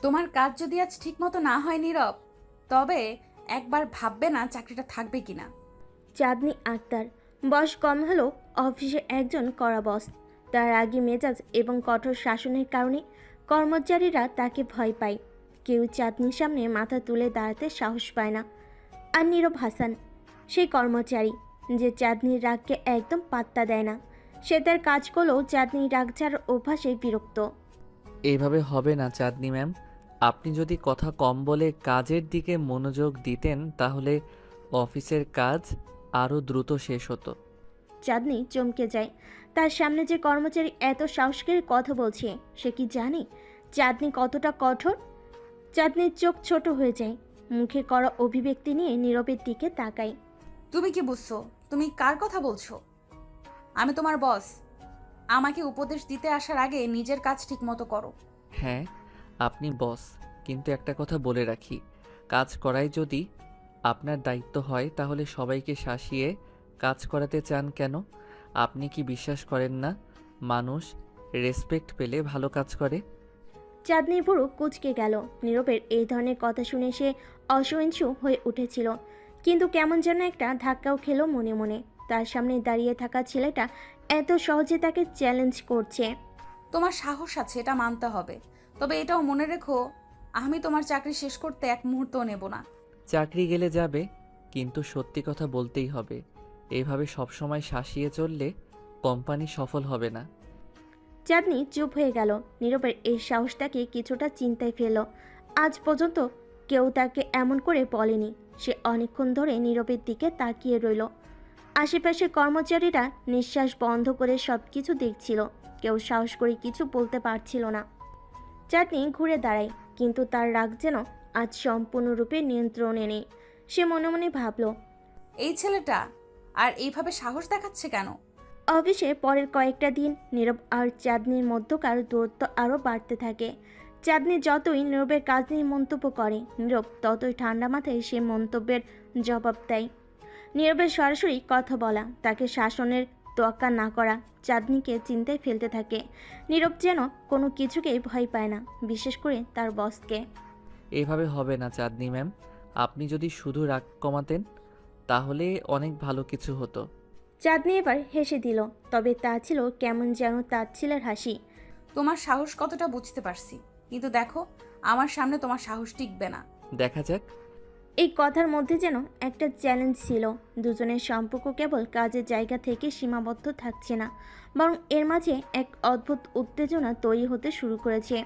তোমার কাজ যদি আজ ঠিকমতো না হয় নীরব, তবে একবার ভাববে না চাকরিটা থাকবে কিনা। চাঁদনি আক্তার, বয়স কম হলেও অফিসে একজন কড়া বস। তার রাগী মেজাজ এবং কঠোর শাসনের কারণে কর্মচারীরা তাকে ভয় পায়। কেউ চাঁদনির সামনে মাথা তুলে দাঁড়াতে সাহস পায় না। আর নীরব হাসান, সেই কর্মচারী যে চাঁদনির রাগকে একদম পাত্তা দেয় না। সে তার কাজ করলেও চাঁদনির রাগ ছাড়ার অভ্যাসে বিরক্ত। এইভাবে হবে না চাঁদনি ম্যাম। আপনি যদি কথা কম বলে কাজের দিকে মনোযোগ দিতেন তাহলে অফিসের কাজ আরও দ্রুত শেষ হতো। চাঁদনি চমকে যায়। তার সামনে যে কর্মচারী এত সাহস করে কথা বলছে, সে কি জানে চাঁদনি কতটা কঠোর? চাঁদনির চোখ ছোট হয়ে যায়। মুখে করা অভিব্যক্তি নিয়ে নীরবের দিকে তাকায়। তুমি কি বুঝছো? তুমি কার কথা বলছো? আমি তোমার বস। আমাকে উপদেশ দিতে আসার আগে নিজের কাজ ঠিকমতো করো। হ্যাঁ, আপনি বস, কিন্তু একটা কথা বলে রাখি, কাজ করাই যদি আপনার দায়িত্ব হয় তাহলে সবাইকে শাসিয়ে কাজ করাতে চান কেন? আপনি কি বিশ্বাস করেন না মানুষ রেসপেক্ট পেলে ভালো কাজ করে? চাঁদনির ভুরু কুঁচকে গেল। নীরবের এই ধরনের কথা শুনে সে অসহিষ্ণু হয়ে উঠেছিল, কিন্তু কেমন যেন একটা ধাক্কাও খেলো মনে মনে। তার সামনে দাঁড়িয়ে থাকা ছেলেটা এত সহজে তাকে চ্যালেঞ্জ করছে। তোমার সাহস আছে, এটা মানতে হবে। তবে এটাও মনে রেখো, আমি তোমার চাকরি শেষ করতে এক মুহূর্তও নেব না। চাকরি গেলে যাবে, কিন্তু সত্যি কথা বলতেই হবে। এইভাবে সবসময় শাসিয়ে চললে কোম্পানি সফল হবে না। চাঁদনি চুপ হয়ে গেল। নীরবের এই সাহসটাকে কিছুটা চিন্তায় ফেলল। আজ পর্যন্ত কেউ তাকে এমন করে বলেনি। সে অনেকক্ষণ ধরে নীরবের দিকে তাকিয়ে রইল। আশেপাশে কর্মচারীরা নিঃশ্বাস বন্ধ করে সব কিছু দেখছিল। কেউ সাহস করে কিছু বলতে পারছিল না। চাঁদনি ঘুরে দাঁড়ায়, কিন্তু তার রাগ যেন আজ সম্পূর্ণরূপে নিয়ন্ত্রণে নেই। সে মনে মনে ভাবল, এই ছেলেটা আর এইভাবে সাহস দেখাচ্ছে কেন? অফিসে পরের কয়েকটা দিন নীরব আর চাঁদনির মধ্যকার দূরত্ব আরও বাড়তে থাকে। চাঁদনি যতই নীরবের কাজ নিয়ে মন্তব্য করে, নীরব ততই ঠান্ডা মাথায় সে মন্তব্যের জবাব দেয়। নীরবের সরাসরি কথা বলা, তাকে শাসনের তোয়াক্কা না করা চাঁদনিকে চিন্তায় ফেলতে থাকে। নীরব যেন কোনো কিছুকেই ভয় পায় না, বিশেষ করে তার বসকে। এভাবে হবে না চাঁদনি ম্যাম। আপনি যদি শুধু রাগ কমাতেন তাহলে অনেক ভালো কিছু হতো। চাঁদনি এবার হেসে দিল, তবে তা ছিল কেমন যেন তাচ্ছিলের হাসি। তোমার সাহস কতটা বুঝতে পারছি, কিন্তু দেখো, আমার সামনে তোমার সাহস টিকবে না। দেখা যাক। এই কথার মধ্যে যেন একটা চ্যালেঞ্জ ছিল। দুজনের সম্পর্ক কেবল কাজের জায়গা থেকে সীমাবদ্ধ থাকছে না, বরং এর মাঝে এক অদ্ভুত উত্তেজনা তৈরি হতে শুরু করেছে।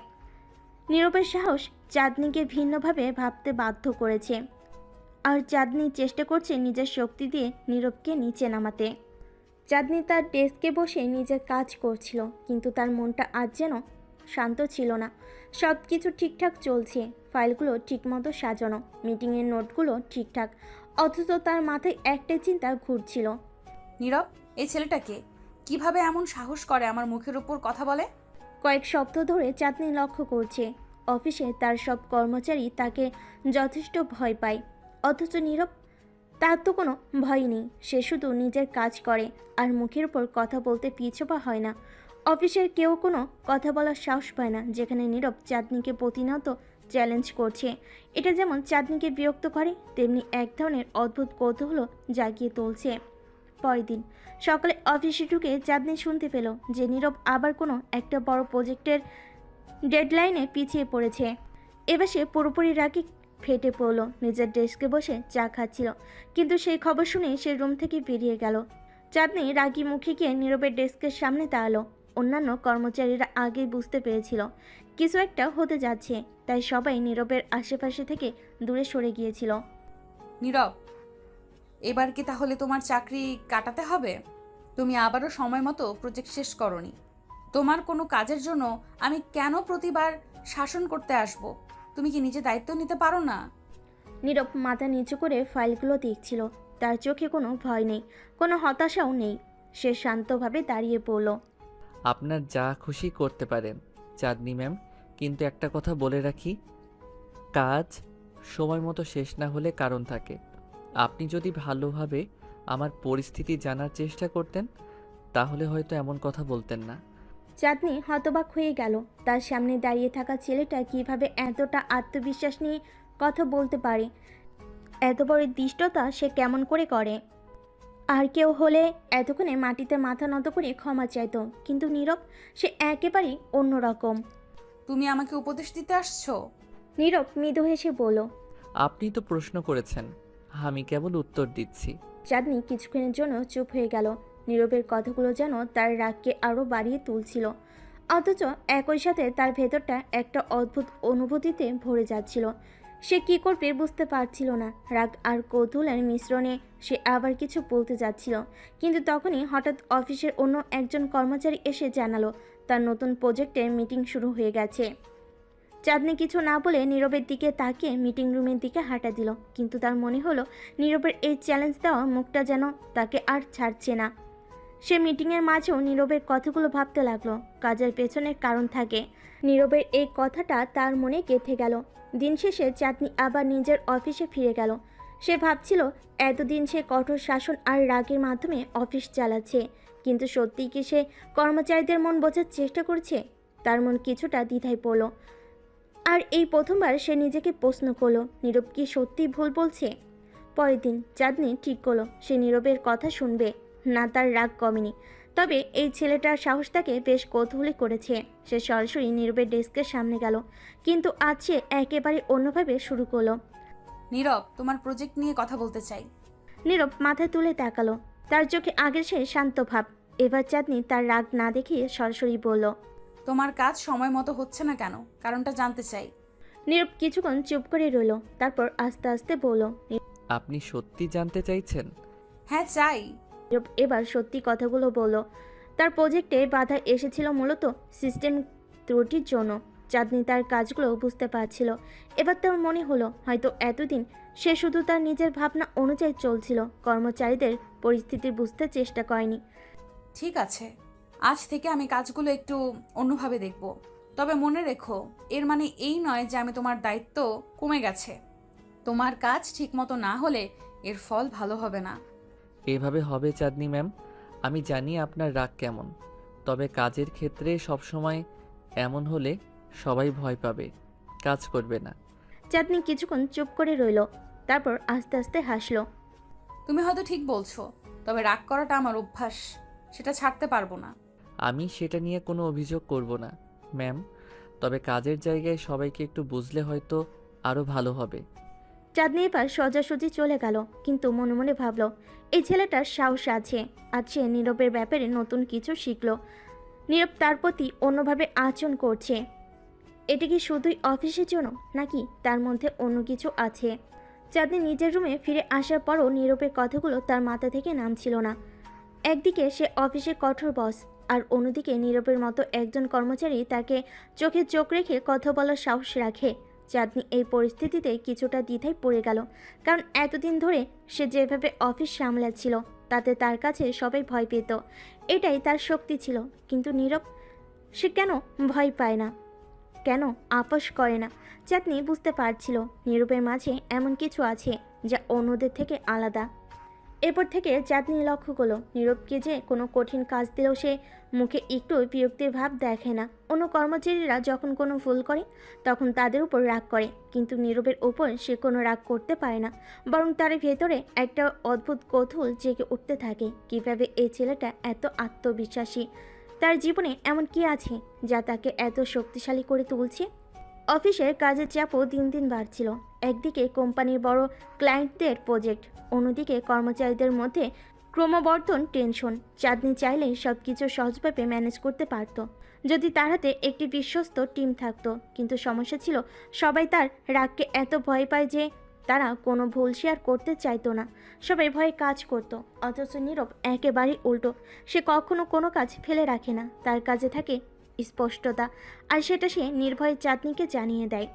নীরবের সাহস চাঁদনিকে ভিন্নভাবে ভাবতে বাধ্য করেছে, আর চাঁদনি চেষ্টা করছে নিজের শক্তি দিয়ে নীরবকে নিচে নামাতে। চাঁদনি তার ডেস্কে বসে নিজের কাজ করছিল, কিন্তু তার মনটা আজ যেন শান্ত ছিল না। সব কিছু ঠিকঠাক চলছে, ফাইলগুলো ঠিকমতো সাজানো, মিটিংয়ের নোটগুলো ঠিকঠাক, অথচ তার মাথায় একটাই চিন্তা ঘুরছিল। নীরব, এই ছেলেটাকে কিভাবে এমন সাহস করে আমার মুখের উপর কথা বলে? কয়েক সপ্তাহ ধরে চাঁদনি লক্ষ্য করছে, অফিসে তার সব কর্মচারী তাকে যথেষ্ট ভয় পায়, অথচ নীরব, তার তো কোনো ভয় নেই। সে শুধু নিজের কাজ করে আর মুখের উপর কথা বলতে পিছপা হয় না। অফিসের কেউ কোনো কথা বলার সাহস পায় না, যেখানে নীরব চাঁদনিকে প্রতিনিয়ত চ্যালেঞ্জ করছে। এটা যেমন চাঁদনিকে বিরক্ত করে, তেমনি এক ধরনের অদ্ভুত কৌতূহল জাগিয়ে তুলছে। পরের দিন সকালে অফিসে ঢুকে চাঁদনি শুনতে পেল যে নীরব আবার কোনো একটা বড় প্রজেক্টের ডেডলাইনে পিছিয়ে পড়েছে। এবার সে পুরোপুরি রাগে ফেটে পড়ল। নিজের ডেস্কে বসে চা খাচ্ছিল, কিন্তু সেই খবর শুনে সে রুম থেকে বেরিয়ে গেল। চাঁদনি রাগী মুখে গিয়ে নীরবের ডেস্কের সামনে দাঁড়ালো। অন্যান্য কর্মচারীরা আগেই বুঝতে পেরেছিল কিছু একটা হতে যাচ্ছে, তাই সবাই নীরবের আশেপাশে থেকে দূরে সরে গিয়েছিল। নীরব, এবার কি তাহলে তোমার চাকরি কাটাতে হবে? তুমি আবারও সময় মতো প্রজেক্ট শেষ করনি। তোমার কোনো কাজের জন্য আমি কেন প্রতিবার শাসন করতে আসব? তুমি কি নিজে দায়িত্ব নিতে পারো না? নীরব মাথা নিচু করে ফাইলগুলো দেখছিল। তার চোখে কোনো ভয় নেই, কোনো হতাশাও নেই। সে শান্তভাবে দাঁড়িয়ে পড়ল। আপনার যা খুশি করতে পারেন চাঁদনি ম্যাম, কিন্তু একটা কথা বলে রাখি, কাজ সময় মতো শেষ না হলে কারণ থাকে। আপনি যদি ভালোভাবে আমার পরিস্থিতি জানার চেষ্টা করতেন তাহলে হয়তো এমন কথা বলতেন না। চাঁদনি হতবাক হয়ে গেল। তার সামনে দাঁড়িয়ে থাকা ছেলেটা কিভাবে এতটা আত্মবিশ্বাস নিয়ে কথা বলতে পারে, এত বড় দৃষ্টতা সে কেমন করে করে। আর কেউ হলে এতক্ষণে মাটিতে মাথা নত করে ক্ষমা চাইতো, কিন্তু নীরব সে একেবারেই অন্যরকম। তুমি আমাকে উপদেশ দিতে আসছো? নীরব মৃদু হেসে বলল। আপনি তো প্রশ্ন করেছেন, আমি কেবল উত্তর দিচ্ছি। চাঁদনি কিছুক্ষণের জন্য চুপ হয়ে গেল। নীরবের কথাগুলো যেন তার রাগকে আরও বাড়িয়ে তুলছিল, অথচ একই সাথে তার ভেতরটা একটা অদ্ভুত অনুভূতিতে ভরে যাচ্ছিল। সে কি করবে বুঝতে পারছিল না। রাগ আর কৌতূহলের মিশ্রণে সে আবার কিছু বলতে যাচ্ছিল, কিন্তু তখনই হঠাৎ অফিসের অন্য একজন কর্মচারী এসে জানালো তার নতুন প্রজেক্টের মিটিং শুরু হয়ে গেছে। চাঁদনি কিছু না বলে নীরবের দিকে তাকিয়ে মিটিং রুমের দিকে হাঁটা দিল, কিন্তু তার মনে হলো নীরবের এই চ্যালেঞ্জ দেওয়া মুখটা যেন তাকে আর ছাড়ছে না। সে মিটিংয়ের মাঝেও নীরবের কথাগুলো ভাবতে লাগলো। কাজের পেছনের কারণ থাকে, নীরবের এই কথাটা তার মনে গেঁথে গেল। দিন শেষে চাঁদনি আবার নিজের অফিসে ফিরে গেল। সে ভাবছিল এতদিন সে কঠোর শাসন আর রাগের মাধ্যমে অফিস চালাচ্ছে, কিন্তু সত্যিই কি সে কর্মচারীদের মন বোঝার চেষ্টা করছে? তার মন কিছুটা দ্বিধায় পড়ল। আর এই প্রথমবার সে নিজেকে প্রশ্ন করলো, নীরব কি সত্যি ভুল বলছে? পরের দিন চাঁদনি ঠিক করলো সে নীরবের কথা শুনবে না। তার রাগ কমেনি, তবে এই ছেলেটার সাহস তাকে বেশ কৌতূহলী করেছে। সে সরাসরি নীরবের ডেস্কের সামনে গেল, কিন্তু আজ সে একেবারে অন্যভাবে শুরু করলো। নীরব, তোমার প্রজেক্ট নিয়ে কথা বলতে চাই। নীরব মাথা তুলে তাকালো, তার চোখে আগের সে শান্ত ভাব। এবার চাঁদনি তার রাগ না দেখিয়ে সরাসরি বলল, তোমার কাজ সময় মতো হচ্ছে না কেন? কারণটা জানতে চাই। নীরব কিছুক্ষণ চুপ করে রইল, তারপর আস্তে আস্তে বলল। আপনি সত্যি জানতে চাইছেন? হ্যাঁ, চাই। নীরব এবার সত্যি কথাগুলো বলল। তার প্রজেক্টে বাধা এসেছিল মূলত সিস্টেম ত্রুটির জন্য। চাঁদনি তার কাজগুলো বুঝতে পারছিল। এবার তার মনে হলো হয়তো এতদিন সে শুধু তার নিজের ভাবনা অনুযায়ী চলছিল, কর্মচারীদের পরিস্থিতি বুঝতে চেষ্টা করেনি। ঠিক আছে, আজ থেকে আমি কাজগুলো একটু অন্যভাবে দেখব। তবে মনে রেখো, এর মানে এই নয় যে আমি তোমার দায়িত্ব কমে গেছে। তোমার কাজ ঠিকমতো না হলে এর ফল ভালো হবে না। এভাবে হবে চাঁদনি ম্যাম। আমি জানি আপনার রাগ কেমন, তবে কাজের ক্ষেত্রে সবসময় এমন হলে সবাই ভয় পাবে, কাজ করবে না। চাঁদনি কিছুক্ষণ চুপ করে রইল, তারপর আস্তে আস্তে হাসলো। তুমি হয়তো ঠিক বলছো, তবে রাগ করাটা আমার অভ্যাস, সেটা ছাড়তে পারবো না। আমি সেটা নিয়ে কোনো অভিযোগ করব না ম্যাম, তবে কাজের জায়গায় সবাইকে একটু বুঝলে হয়তো আরও ভালো হবে। চাঁদনি এবার সোজাসুজি চলে গেল, কিন্তু মনে মনে ভাবলো এই ছেলেটার সাহস আছে। আজ সে নীরবের ব্যাপারে নতুন কিছু শিখলো। নীরব তার প্রতি অন্যভাবে আচরণ করছে। এটা কি শুধুই অফিসের জন্য, নাকি তার মধ্যে অন্য কিছু আছে? চাঁদনি নিজের রুমে ফিরে আসার পরও নীরবের কথাগুলো তার মাথা থেকে নামছিল না। একদিকে সে অফিসের কঠোর বস, আর অন্যদিকে নীরবের মতো একজন কর্মচারী তাকে চোখে চোখ রেখে কথা বলার সাহস রাখে। চাঁদনি এই পরিস্থিতিতে কিছুটা দ্বিধায় পড়ে গেল, কারণ এতদিন ধরে সে যেভাবে অফিস সামলাচ্ছিল তাতে তার কাছে সবাই ভয় পেত। এটাই তার শক্তি ছিল। কিন্তু নীরব, সে কেন ভয় পায় না, কেন আপোষ করে না? চাঁদনি বুঝতে পারছিল নীরবের মাঝে এমন কিছু আছে যা অন্যদের থেকে আলাদা। এরপর থেকে চাঁদনি লক্ষ্য করলো নীরবকে যে কোনো কঠিন কাজ দিলেও সে মুখে একটু বিরক্তির ভাব দেখে না। অন্য কর্মচারীরা যখন কোনো ভুল করে তখন তাদের উপর রাগ করে, কিন্তু নীরবের উপর সে কোনো রাগ করতে পারে না, বরং তার ভেতরে একটা অদ্ভুত কৌতূহল জেগে উঠতে থাকে। কিভাবে এই ছেলেটা এত আত্মবিশ্বাসী? তার জীবনে এমন কি আছে যা তাকে এত শক্তিশালী করে তুলছে? অফিসের কাজের চাপও দিন দিন বাড়ছিল। একদিকে কোম্পানির বড় ক্লায়েন্টদের প্রজেক্ট, অন্যদিকে কর্মচারীদের মধ্যে ক্রমবর্ধমান টেনশন। চাঁদনি চাইলেই সব কিছু সহজভাবে ম্যানেজ করতে পারত যদি তার হাতে একটি বিশ্বস্ত টিম থাকতো, কিন্তু সমস্যা ছিল সবাই তার রাগকে এত ভয় পায় যে তারা কোনো ভুল শেয়ার করতে চাইতো না। সবাই ভয়ে কাজ করত, অথচ নীরব একেবারেই উল্টো। সে কখনো কোনো কাজ ফেলে রাখে না, তার কাজে থাকে স্পষ্টতা, আর সেটা সে নির্ভয়ে চাঁদনিকে জানিয়ে দেয়।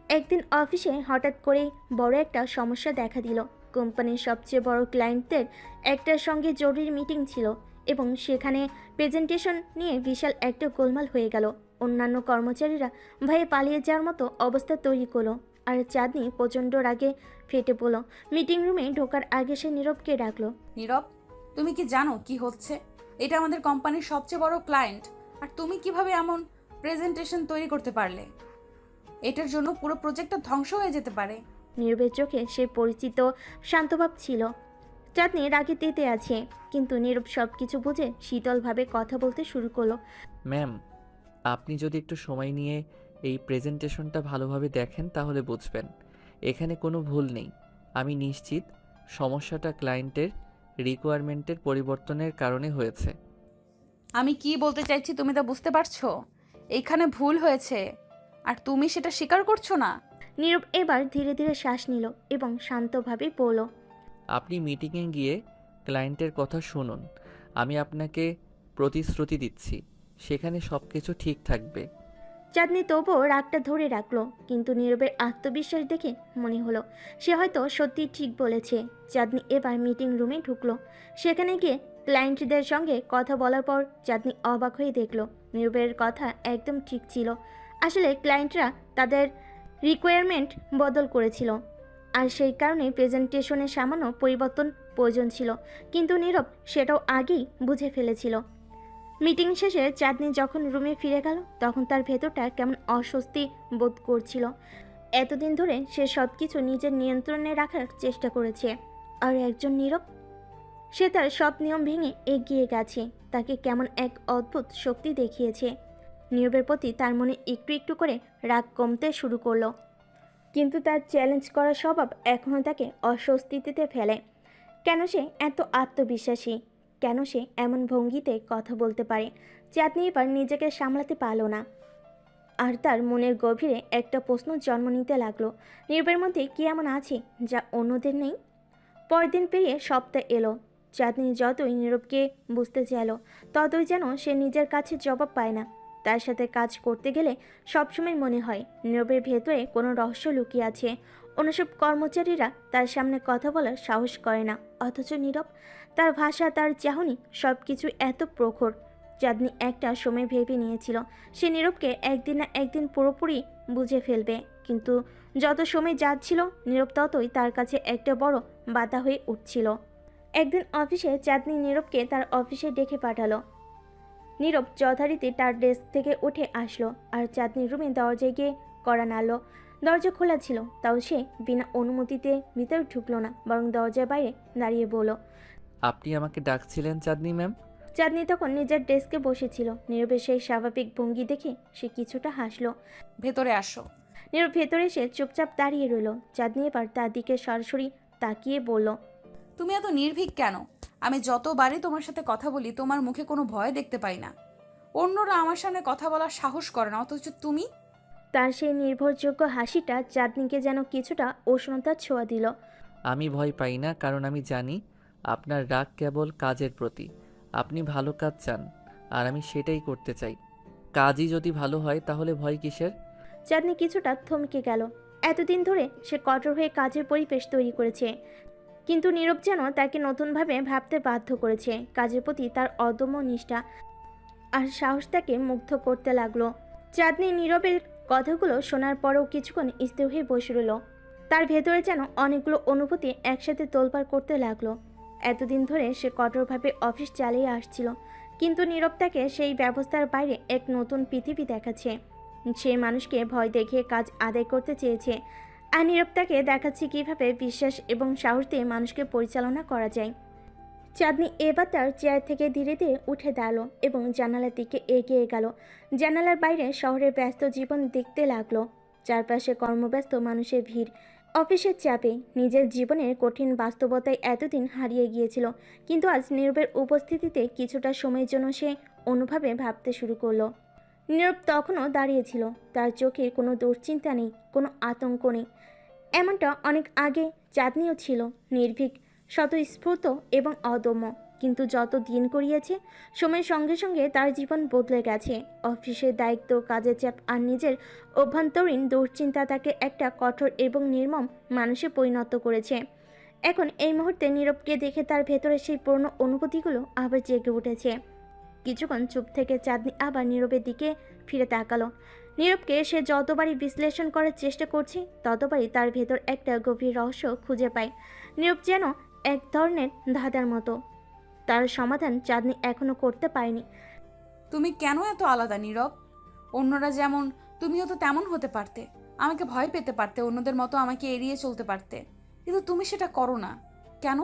একদিন অফিসে হঠাৎ করেই বড় একটা সমস্যা দেখা দিল। কোম্পানির সবচেয়ে বড় ক্লায়েন্টদের একটার সঙ্গে জরুরি মিটিং ছিল, এবং সেখানে প্রেজেন্টেশন নিয়ে বিশাল একটা গোলমাল হয়ে গেল। অন্যান্য কর্মচারীরা ভয়ে পালিয়ে যাওয়ার মতো অবস্থা তৈরি করলো, আর চাঁদনি প্রচণ্ড রাগে ফেটে পড়ল। মিটিং রুমে ঢোকার আগে সে নীরবকে ডাকলো। নীরব, তুমি কি জানো কি হচ্ছে? এটা আমাদের কোম্পানির সবচেয়ে বড় ক্লায়েন্ট, আর তুমি কিভাবে এমন প্রেজেন্টেশন তৈরি করতে পারলে? এটার জন্য পুরো প্রজেক্টটা ধ্বংস হয়ে যেতে পারে। নীরবের চোখে সে পরিচিত শান্তভাব ছিল। চাঁদনি রাগে তেতে আছে, কিন্তু নীরব সব কিছু বুঝে শীতলভাবে কথা বলতে শুরু করলো। ম্যাম, আপনি যদি একটু সময় নিয়ে এই প্রেজেন্টেশনটা ভালোভাবে দেখেন তাহলে বুঝবেন এখানে কোনো ভুল নেই। আমি নিশ্চিত সমস্যাটা ক্লায়েন্টের রিকোয়ারমেন্টের পরিবর্তনের কারণে হয়েছে। আমি কি বলতে চাইছি তুমি তা বুঝতে পারছো? এইখানে ভুল হয়েছে আর তুমি সেটা স্বীকার করছো না। নীরব এবার ধীরে ধীরে শ্বাস নিল এবং শান্তভাবে বলল, আপনি মিটিংয়ে গিয়ে ক্লায়েন্টের কথা শুনুন। আমি আপনাকে প্রতিশ্রুতি দিচ্ছি সেখানে সব কিছু ঠিক থাকবে। চাঁদনি তবুও রাগটা ধরে রাখলো, কিন্তু নীরবের আত্মবিশ্বাস দেখে মনে হলো সে হয়তো সত্যি ঠিক বলেছে। চাঁদনি এবার মিটিং রুমে ঢুকলো। সেখানে গিয়ে ক্লায়েন্টদের সঙ্গে কথা বলার পর চাঁদনি অবাক হয়ে দেখলো নীরবের কথা একদম ঠিক ছিল। আসলে ক্লায়েন্টরা তাদের রিকোয়ারমেন্ট বদল করেছিল, আর সেই কারণে প্রেজেন্টেশনে সামান্য পরিবর্তন প্রয়োজন ছিল, কিন্তু নীরব সেটাও আগেই বুঝে ফেলেছিল। মিটিং শেষে চাঁদনি যখন রুমে ফিরে গেল তখন তার ভেতরটা কেমন অস্বস্তি বোধ করছিল। এতদিন ধরে সে সব কিছু নিজের নিয়ন্ত্রণে রাখার চেষ্টা করেছে, আর একজন নীরব, সে তার সব নিয়ম ভেঙে এগিয়ে গেছে, তাকে কেমন এক অদ্ভুত শক্তি দেখিয়েছে। নীরবের প্রতি তার মনে একটু একটু করে রাগ কমতে শুরু করলো, কিন্তু তার চ্যালেঞ্জ করার স্বভাব এখনও তাকে অস্বস্তিতে ফেলে। কেন সে এত আত্মবিশ্বাসী? কেন সে এমন ভঙ্গিতে কথা বলতে পারে? চাঁদনি এবার নিজেকে সামলাতে পারল না, আর তার মনের গভীরে একটা প্রশ্ন জন্ম নিতে লাগলো, নীরবের মধ্যে কি এমন আছে যা অন্যদের নেই? পরদিন পেরিয়ে সপ্তাহ এলো। চাঁদনি যতই নীরবকে বুঝতে চাইল ততই যেন সে নিজের কাছে জবাব পায় না। তার সাথে কাজ করতে গেলে সবসময় মনে হয় নীরবের ভেতরে কোনো রহস্য লুকিয়ে আছে। অন্যসব কর্মচারীরা তার সামনে কথা বলার সাহস করে না, অথচ নীরব, তার ভাষা, তার চাহনি, সব কিছু এত প্রখর। চাঁদনি একটা সময় ভেবে নিয়েছিল সে নীরবকে একদিন না একদিন পুরোপুরি বুঝে ফেলবে, কিন্তু যত সময় যাচ্ছিল নীরব ততই তার কাছে একটা বড় বাধা হয়ে উঠছিল। একদিন অফিসে চাঁদনি নীরবকে তার অফিসে ডেকে পাঠালো। নীরব যথারীতি তার ডেস্ক থেকে উঠে আসলো আর চাঁদনির রুমে দরজায় গিয়ে কড়া নাড়ল। দরজা খোলা ছিল, তাও সে বিনা অনুমতিতে ভিতরে ঢুকলো না, বরং দরজার বাইরে দাঁড়িয়ে বলল, আপনি আমাকে ডাকছিলেন চাঁদনি ম্যাম? চাঁদনি তখন নিজের ডেস্কে বসেছিল। নীরবের সেই স্বাভাবিক ভঙ্গি দেখে সে কিছুটা হাসলো। ভেতরে আসো। নীরব ভেতরে এসে চুপচাপ দাঁড়িয়ে রইল। চাঁদনি এবার তার দিকে সরাসরি তাকিয়ে বলল, তুমি এত নির্ভীক কেন? আমি যতবারই তোমার সাথে কথা বলি তোমার মুখে কোনো ভয় দেখতে পাই না। অন্যরা আমার সামনে কথা বলার সাহস করে না, অথচ তুমি। তার সেই নির্ভরযোগ্য হাসিটা চাঁদনিকে যেন কিছুটা উষ্ণতার ছোঁয়া দিল। আমি ভয় পাই না, কারণ আমি জানি আপনার রাগ কেবল কাজের প্রতি। আপনি ভালো কাজ চান আর আমি সেটাই করতে চাই। কাজই যদি ভালো হয় তাহলে ভয় কিসের? চাঁদনি কিছুটা থমকে গেল। এতদিন ধরে সে কঠোর হয়ে কাজের পরিবেশ তৈরি করেছে, কিন্তু নীরব যেন তাকে নতুনভাবে ভাবতে বাধ্য করেছে। কাজের প্রতি তার অদম্য নিষ্ঠা আর সাহস তাকে মুগ্ধ করতে লাগলো। চাঁদনি নীরবের কথাগুলো শোনার পরেও কিছুক্ষণ স্থির হয়ে বসে রইল। তার ভেতরে যেন অনেকগুলো অনুভূতি একসাথে তোলপাড় করতে লাগলো। এতদিন ধরে সে কঠোরভাবে অফিস চালিয়ে আসছিল, কিন্তু নীরব তাকে সেই ব্যবস্থার বাইরে এক নতুন পৃথিবী দেখাচ্ছে। সে মানুষকে ভয় দেখিয়ে কাজ আদায় করতে চেয়েছে, আর নীরব তাকে দেখাচ্ছে কীভাবে বিশ্বাস এবং সাহস দিয়ে মানুষকে পরিচালনা করা যায়। চাঁদনি এবার তার চেয়ার থেকে ধীরে ধীরে উঠে দাঁড়ালো এবং জানালার দিকে এগিয়ে গেল। জানালার বাইরে শহরের ব্যস্ত জীবন দেখতে লাগলো। চারপাশে কর্মব্যস্ত মানুষের ভিড়, অফিসের চাপে নিজের জীবনের কঠিন বাস্তবতায় এতদিন হারিয়ে গিয়েছিল, কিন্তু আজ নীরবের উপস্থিতিতে কিছুটা সময়ের জন্য সে অনুভবে ভাবতে শুরু করলো। নীরব তখনও দাঁড়িয়েছিল, তার চোখে কোনো দুশ্চিন্তা নেই, কোনো আতঙ্ক নেই। এমনটা অনেক আগে চাঁদনিও ছিল, নির্ভীক, স্বতঃস্ফূর্ত এবং অদম্য। কিন্তু যত দিন গড়িয়েছে সময়ের সঙ্গে সঙ্গে তার জীবন বদলে গেছে। অফিসের দায়িত্ব, কাজের চাপ আর নিজের অভ্যন্তরীণ দুশ্চিন্তা তাকে একটা কঠোর এবং নির্মম মানুষে পরিণত করেছে। এখন এই মুহূর্তে নীরবকে দেখে তার ভেতরে সেই পুরনো অনুভূতিগুলো আবার জেগে উঠেছে। কিছুক্ষণ চুপ থেকে চাঁদনি আবার নীরবের দিকে ফিরে তাকালো। নীরবকে সে যতবারই বিশ্লেষণ করার চেষ্টা করছে ততবারই তার ভেতর একটা গভীর রহস্য খুঁজে পায়। নীরব যেন এক ধরনের ধাঁধার মতো, তার সমাধান চাঁদনি এখনো করতে পারেনি। তুমি কেন এত আলাদা নীরব? অন্যরা যেমন, তুমিও তো তেমন হতে পারতে। আমাকে ভয় পেতে পারতে, অন্যদের মতো আমাকে এড়িয়ে চলতে পারতে, কিন্তু তুমি সেটা করো না কেন?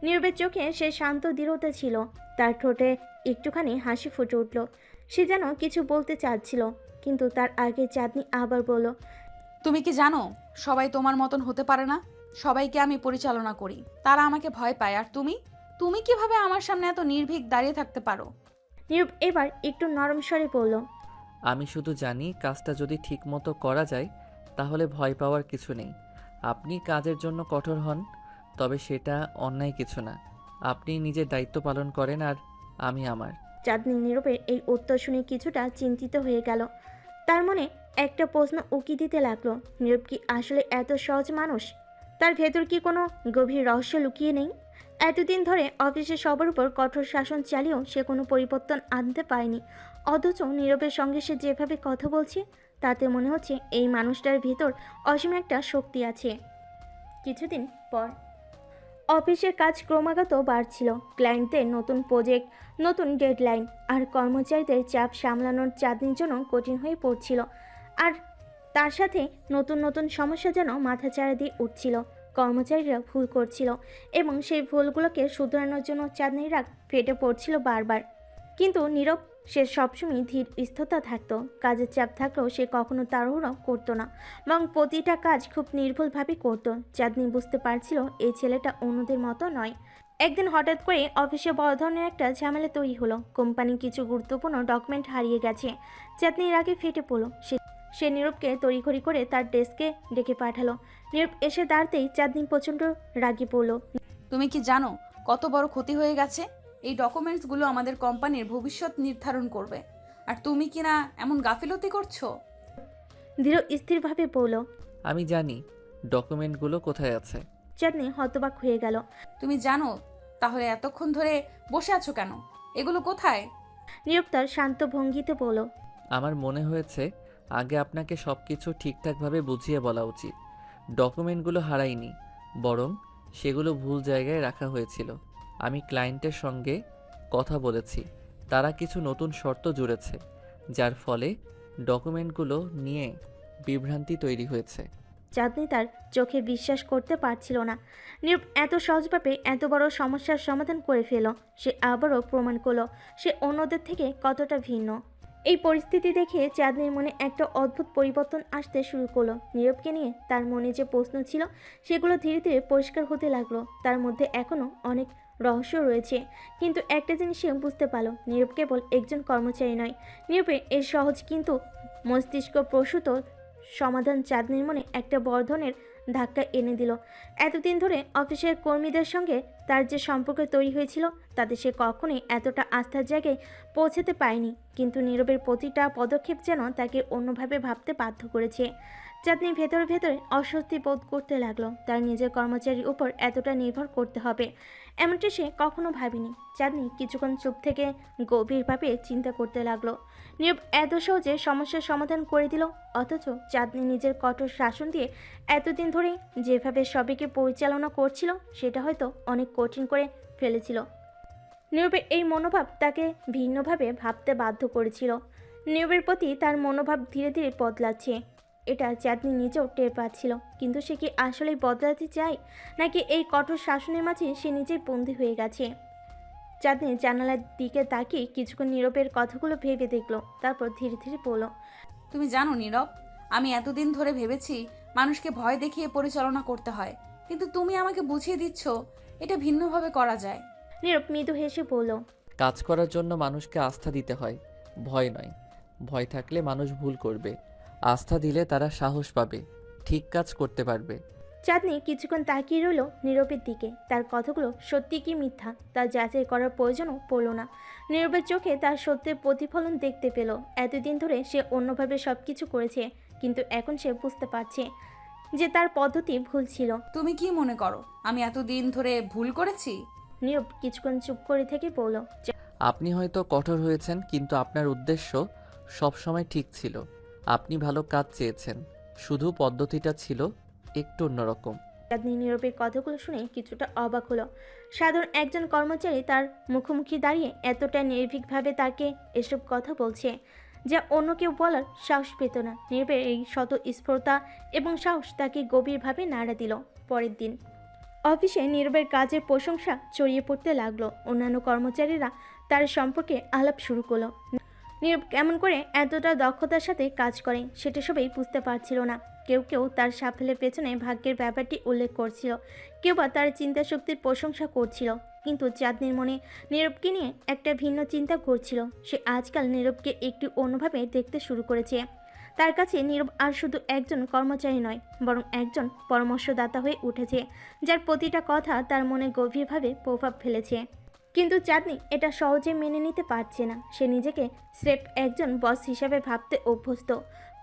নীরবের চোখে সে শান্ত দৃঢ়তা ছিল। তার ঠোঁটে একটুখানি হাসি ফুটে উঠল। সে যেন কিছু বলতে চাচ্ছিল, কিন্তু তার আগে চাঁদনি আবার বলল, তুমি কি জানো সবাই তোমার মতন হতে পারে না? সবাইকে আমি পরিচালনা করি, তারা আমাকে ভয় পায়। আর তুমি তুমি কিভাবে আমার সামনে এত নির্ভীক দাঁড়িয়ে থাকতে পারো? নীরব এবার একটু নরম স্বরে বলল, আমি শুধু জানি কাজটা যদি ঠিকমতো করা যায় তাহলে ভয় পাওয়ার কিছু নেই। আপনি কাজের জন্য কঠোর হন, তবে সেটা অন্যায় কিছু না। আপনি নিজের দায়িত্ব পালন করেন আর আমি আমার। চাঁদনি নীরবের এই উত্তর শুনে কিছুটা চিন্তিত হয়ে গেল। তার মনে একটা প্রশ্ন উকি দিতে লাগলো, নীরব কি আসলে এত সহজ মানুষ? তার ভেতর কি কোনো গভীর রহস্য লুকিয়ে নেই? এতদিন ধরে অফিসে সবার উপর কঠোর শাসন চালিয়েও সে কোনো পরিবর্তন আনতে পারেনি, অথচ নীরবের সঙ্গে সে যেভাবে কথা বলছে তাতে মনে হচ্ছে এই মানুষটার ভিতর অসীম একটা শক্তি আছে। কিছুদিন পর অফিসের কাজ ক্রমাগত বাড়ছিল। ক্লায়েন্টদের নতুন প্রজেক্ট, নতুন ডেডলাইন আর কর্মচারীদের চাপ সামলানোর চাঁদনির জন্য কঠিন হয়ে পড়ছিল। আর তার সাথে নতুন নতুন সমস্যা যেন মাথাচাড়া দিয়ে উঠছিল। কর্মচারীরা ভুল করছিল এবং সেই ভুলগুলোকে শুধরানোর জন্য চাঁদনির রাগ ফেটে পড়ছিল বারবার। কিন্তু নীরব, সে সবসময় ধীর স্থিরতা থাকতো। কাজের চাপ থাকলেও সে কখনো তাড়াহুড়ো করতো না, এবং প্রতিটা কাজ খুব নির্ভুলভাবে করতো। চাঁদনি বুঝতে পারছিল এই ছেলেটা অন্যদের মতো নয়। একদিন হঠাৎ করে অফিসে বড় ধরনের একটা ঝামেলা তৈরি হলো। কোম্পানির কিছু গুরুত্বপূর্ণ ডকুমেন্ট হারিয়ে গেছে। চাঁদনির আগে ফেটে পড়লো। সে নীরবকে তড়িঘড়ি করে তার ডেস্কে ডেকে পাঠালো। নীরব এসে দাঁড়াতেই চাঁদনি প্রচণ্ড রাগি পড়ল। তুমি কি জানো কত বড় ক্ষতি হয়ে গেছে? এই ডকুমেন্টসগুলো আমাদের কোম্পানির ভবিষ্যৎ নির্ধারণ করবে, আর তুমি কি না এমন গাফিলতি করছো? দৃঢ় স্থিরভাবে বলল। আমি জানি ডকুমেন্টগুলো কোথায় আছে। চাঁদনি হতবাক হয়ে গেল। তুমি জানো, তাহলে এতক্ষণ ধরে বসে আছো কেন? এগুলো কোথায়? নীরব তার শান্ত ভঙ্গিতে বলল, আমার মনে হয়েছে আগে আপনাকে সব কিছু ঠিকঠাকভাবে বুঝিয়ে বলা উচিত। ডকুমেন্টগুলো হারায়নি, বরং সেগুলো ভুল জায়গায় রাখা হয়েছিল। আমি ক্লায়েন্টের সঙ্গে কথা বলেছি, তারা কিছু নতুন শর্ত জুড়েছে, যার ফলে ডকুমেন্টগুলো নিয়ে বিভ্রান্তি তৈরি হয়েছে। চাঁদনি তার চোখে বিশ্বাস করতে পারছিল না। নীরব এত সহজভাবে এত বড় সমস্যার সমাধান করে ফেল। সে আবারও প্রমাণ করল সে অন্যদের থেকে কতটা ভিন্ন। এই পরিস্থিতি দেখে চাঁদনির মনে একটা অদ্ভুত পরিবর্তন আসতে শুরু করলো। নীরবকে নিয়ে তার মনে যে প্রশ্ন ছিল সেগুলো ধীরে ধীরে পরিষ্কার হতে লাগলো। তার মধ্যে এখনও অনেক রহস্য রয়েছে, কিন্তু একটা জিনিস সে বুঝতে পারল, নীরব কেবল একজন কর্মচারী নয়। নীরবের এই সহজ কিন্তু মস্তিষ্ক প্রসূত সমাধান চাঁদনির মনে একটা বড় ধরনের ধাক্কা এনে দিল। এতদিন ধরে অফিসের কর্মীদের সঙ্গে তার যে সম্পর্ক তৈরি হয়েছিল তাতে সে কখনোই এতটা আস্থার জায়গায় পৌঁছাতে পারেনি, কিন্তু নীরবের প্রতিটা পদক্ষেপ যেন তাকে অন্যভাবে ভাবতে বাধ্য করেছে। চাঁদনি ভেতরে ভেতরে অস্বস্তি বোধ করতে লাগলো। তার নিজের কর্মচারীর উপর এতটা নির্ভর করতে হবে এমনটা সে কখনো ভাবেনি। চাঁদনি কিছুক্ষণ চুপ থেকে গভীরভাবে চিন্তা করতে লাগলো। নীরব এত সহজে সমস্যার সমাধান করে দিল, অথচ চাঁদনি নিজের কঠোর শাসন দিয়ে এতদিন ধরে যেভাবে সবাইকে পরিচালনা করছিল সেটা হয়তো অনেক কঠিন করে ফেলেছিল। নীরবের এই মনোভাব তাকে ভিন্নভাবে ভাবতে বাধ্য করেছিল। নীরবের প্রতি তার মনোভাব ধীরে ধীরে বদলাচ্ছে, এটা চাঁদনি নিজেও টের পাচ্ছিল। কিন্তু সে কি আসলেই বদলাতে চায়, নাকি এই কঠোর শাসনের মাঝে সে নিজেই বন্দী হয়ে গেছে? চাঁদনি জানালার দিকে তাকিয়ে কিছুক্ষণ নীরবের কথাগুলো ভেবে দেখলো, তারপর ধীরে ধীরে বলল, তুমি জানো নীরব, আমি এতদিন ধরে ভেবেছি মানুষকে ভয় দেখিয়ে পরিচালনা করতে হয়, কিন্তু তুমি আমাকে বুঝিয়ে দিচ্ছ এটা ভিন্নভাবে করা যায়। নীরব মৃদু হেসে বলল, কাজ করার জন্য মানুষকে আস্থা দিতে হয়, ভয় নয়। ভয় থাকলে মানুষ ভুল করবে, আস্থা দিলে তারা সাহস পাবে, ঠিক কাজ করতে পারবে। চাঁদনি কিছুক্ষণ তাকিয়ে রইল নীরবের দিকে। তার কথাগুলো সত্যি কি মিথ্যা তা যাচাই করার প্রয়োজনও পড়ল না। নীরবের চোখে তার সত্যের প্রতিফলন দেখতে পেল। এতদিন ধরে সে অন্যভাবে সব কিছু করেছে, কিন্তু এখন সে বুঝতে পারছে যে তার পদ্ধতি ভুল ছিল। তুমি কি মনে করো আমি এতদিন ধরে ভুল করেছি? নীরব কিছুক্ষণ চুপ করে থেকে বলল, আপনি হয়তো কঠোর হয়েছেন, কিন্তু আপনার উদ্দেশ্য সবসময় ঠিক ছিল। আপনি ভালো কাজ চেয়েছেন, শুধু পদ্ধতিটা ছিল একটু অন্যরকম। চাঁদনি নীরবের কথাগুলো শুনে কিছুটা অবাক হলো। সাধারণ একজন কর্মচারী তার মুখোমুখি দাঁড়িয়ে এতটা নির্ভীকভাবে তাকে এসব কথা বলছে, যা অন্য কেউ বলার সাহস পেত না। নীরবের এই স্বতঃস্ফূর্ততা এবং সাহস তাকে গভীরভাবে নাড়া দিল। পরের দিন অফিসে নীরবের কাজের প্রশংসা ছড়িয়ে পড়তে লাগলো। অন্যান্য কর্মচারীরা তার সম্পর্কে আলাপ শুরু করলো। নীরব কেমন করে এতটা দক্ষতার সাথে কাজ করে সেটা সবাই বুঝতে পারছিল না। কেউ কেউ তার সাফল্যের পেছনে ভাগ্যের ব্যাপারটি উল্লেখ করছিল, কেউ বা তার চিন্তা শক্তির প্রশংসা করছিল। কিন্তু চাঁদনির মনে নীরবকে নিয়ে একটা ভিন্ন চিন্তা ঘুরছিল। সে আজকাল নীরবকে একটু অন্যভাবে দেখতে শুরু করেছে। তার কাছে নীরব আর শুধু একজন কর্মচারী নয়, বরং একজন পরামর্শদাতা হয়ে উঠেছে, যার প্রতিটা কথা তার মনে গভীরভাবে প্রভাব ফেলেছে। কিন্তু চাঁদনি এটা সহজে মেনে নিতে পারছে না। সে নিজেকে স্রেফ একজন বস হিসাবে ভাবতে অভ্যস্ত।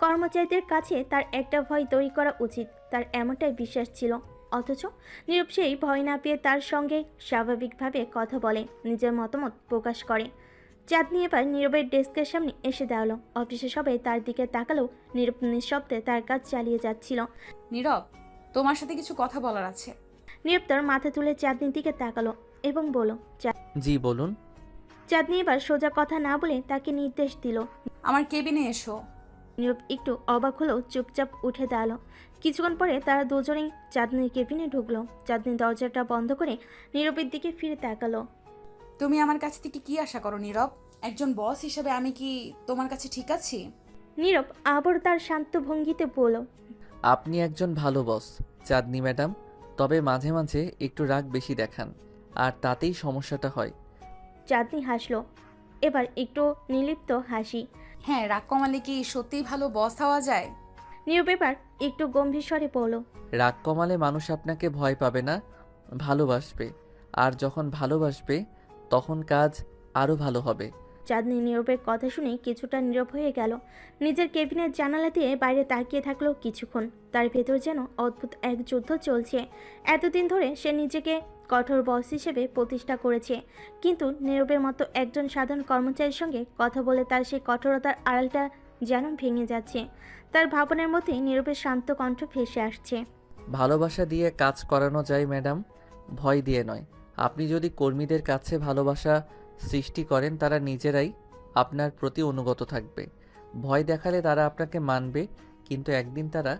কর্মচারীদের কাছে তার একটা ভয় তৈরি করা উচিত, তার এমনটাই বিশ্বাস ছিল। অথচ নীরব সেই ভয় না পেয়ে তার সঙ্গে স্বাভাবিকভাবে কথা বলে, নিজের মতামত প্রকাশ করে। চাঁদনি এবার নীরবের ডেস্কের সামনে এসে দাঁড়ালো। অফিসে সবাই তার দিকে তাকালেও নীরব নিঃশব্দে তার কাজ চালিয়ে যাচ্ছিল। নীরব, তোমার সাথে কিছু কথা বলার আছে। নীরব তার মাথা তুলে চাঁদনির দিকে তাকালো এবং বলল, জি বলুন। চাঁদনি এবার সোজা কথা না বলে তাকে নির্দেশ দিল। আমার কেবিনে এসো। নীরব একটু অবাক হলেও চুপচাপ উঠে দাঁড়ালো। কিছুক্ষণ পরে তারা দুজনেই চাঁদনির কেবিনে ঢুকলো। চাঁদনি দরজাটা বন্ধ করে নীরবের দিকে ফিরে তাকালো। তুমি আমার কাছ থেকে কি আশা করো নীরব? একজন বস হিসেবে আমি কি তোমার কাছে ঠিক আছি? নীরব আবার তার শান্ত ভঙ্গিতে বলল, আপনি একজন ভালো বস চাঁদনি ম্যাডাম, তবে মাঝে মাঝে একটু রাগ বেশি দেখান, আর তাতেই সমস্যাটা হয়। চাঁদনি হাসলো, এবার একটু নির্লিপ্ত হাসি। হ্যাঁ, রাগ কমালে কি সত্যিই ভালো বস হওয়া যায়? নীরব এবার একটু গম্ভীর স্বরে বলল, রাগ কমালে মানুষ আপনাকে ভয় পাবে না, ভালোবাসবে। আর যখন ভালোবাসবে তখন কাজ আরও ভালো হবে। চাঁদনি নীরবের কথা শুনে কিছুটা নীরব হয়ে গেল। নিজের কেবিনের জানালা দিয়ে বাইরে তাকিয়ে থাকলো কিছুক্ষণ। তার ভেতর যেন অদ্ভুত এক যুদ্ধ চলছে। এতদিন ধরে সে নিজেকে কঠোর বস হিসেবে প্রতিষ্ঠা করেছে, কিন্তু নীরবের মতো একজন সাধারণ কর্মচারীর সঙ্গে কথা বলে তার সেই কঠোরতার আড়ালটা যেন ভেঙে যাচ্ছে। তার ভাবনার মধ্যে নীরবের শান্ত কণ্ঠ ভেসে আসছে। ভালোবাসা দিয়ে কাজ করানো যায় ম্যাডাম, ভয় দিয়ে নয়। আপনি যদি কর্মীদের কাছে ভালোবাসা সৃষ্টি করেন, তারা নিজেরাই আপনার প্রতি অনুগত থাকবে। ভয় দেখালে তারা আপনাকে মানবে, কিন্তু একদিন তারা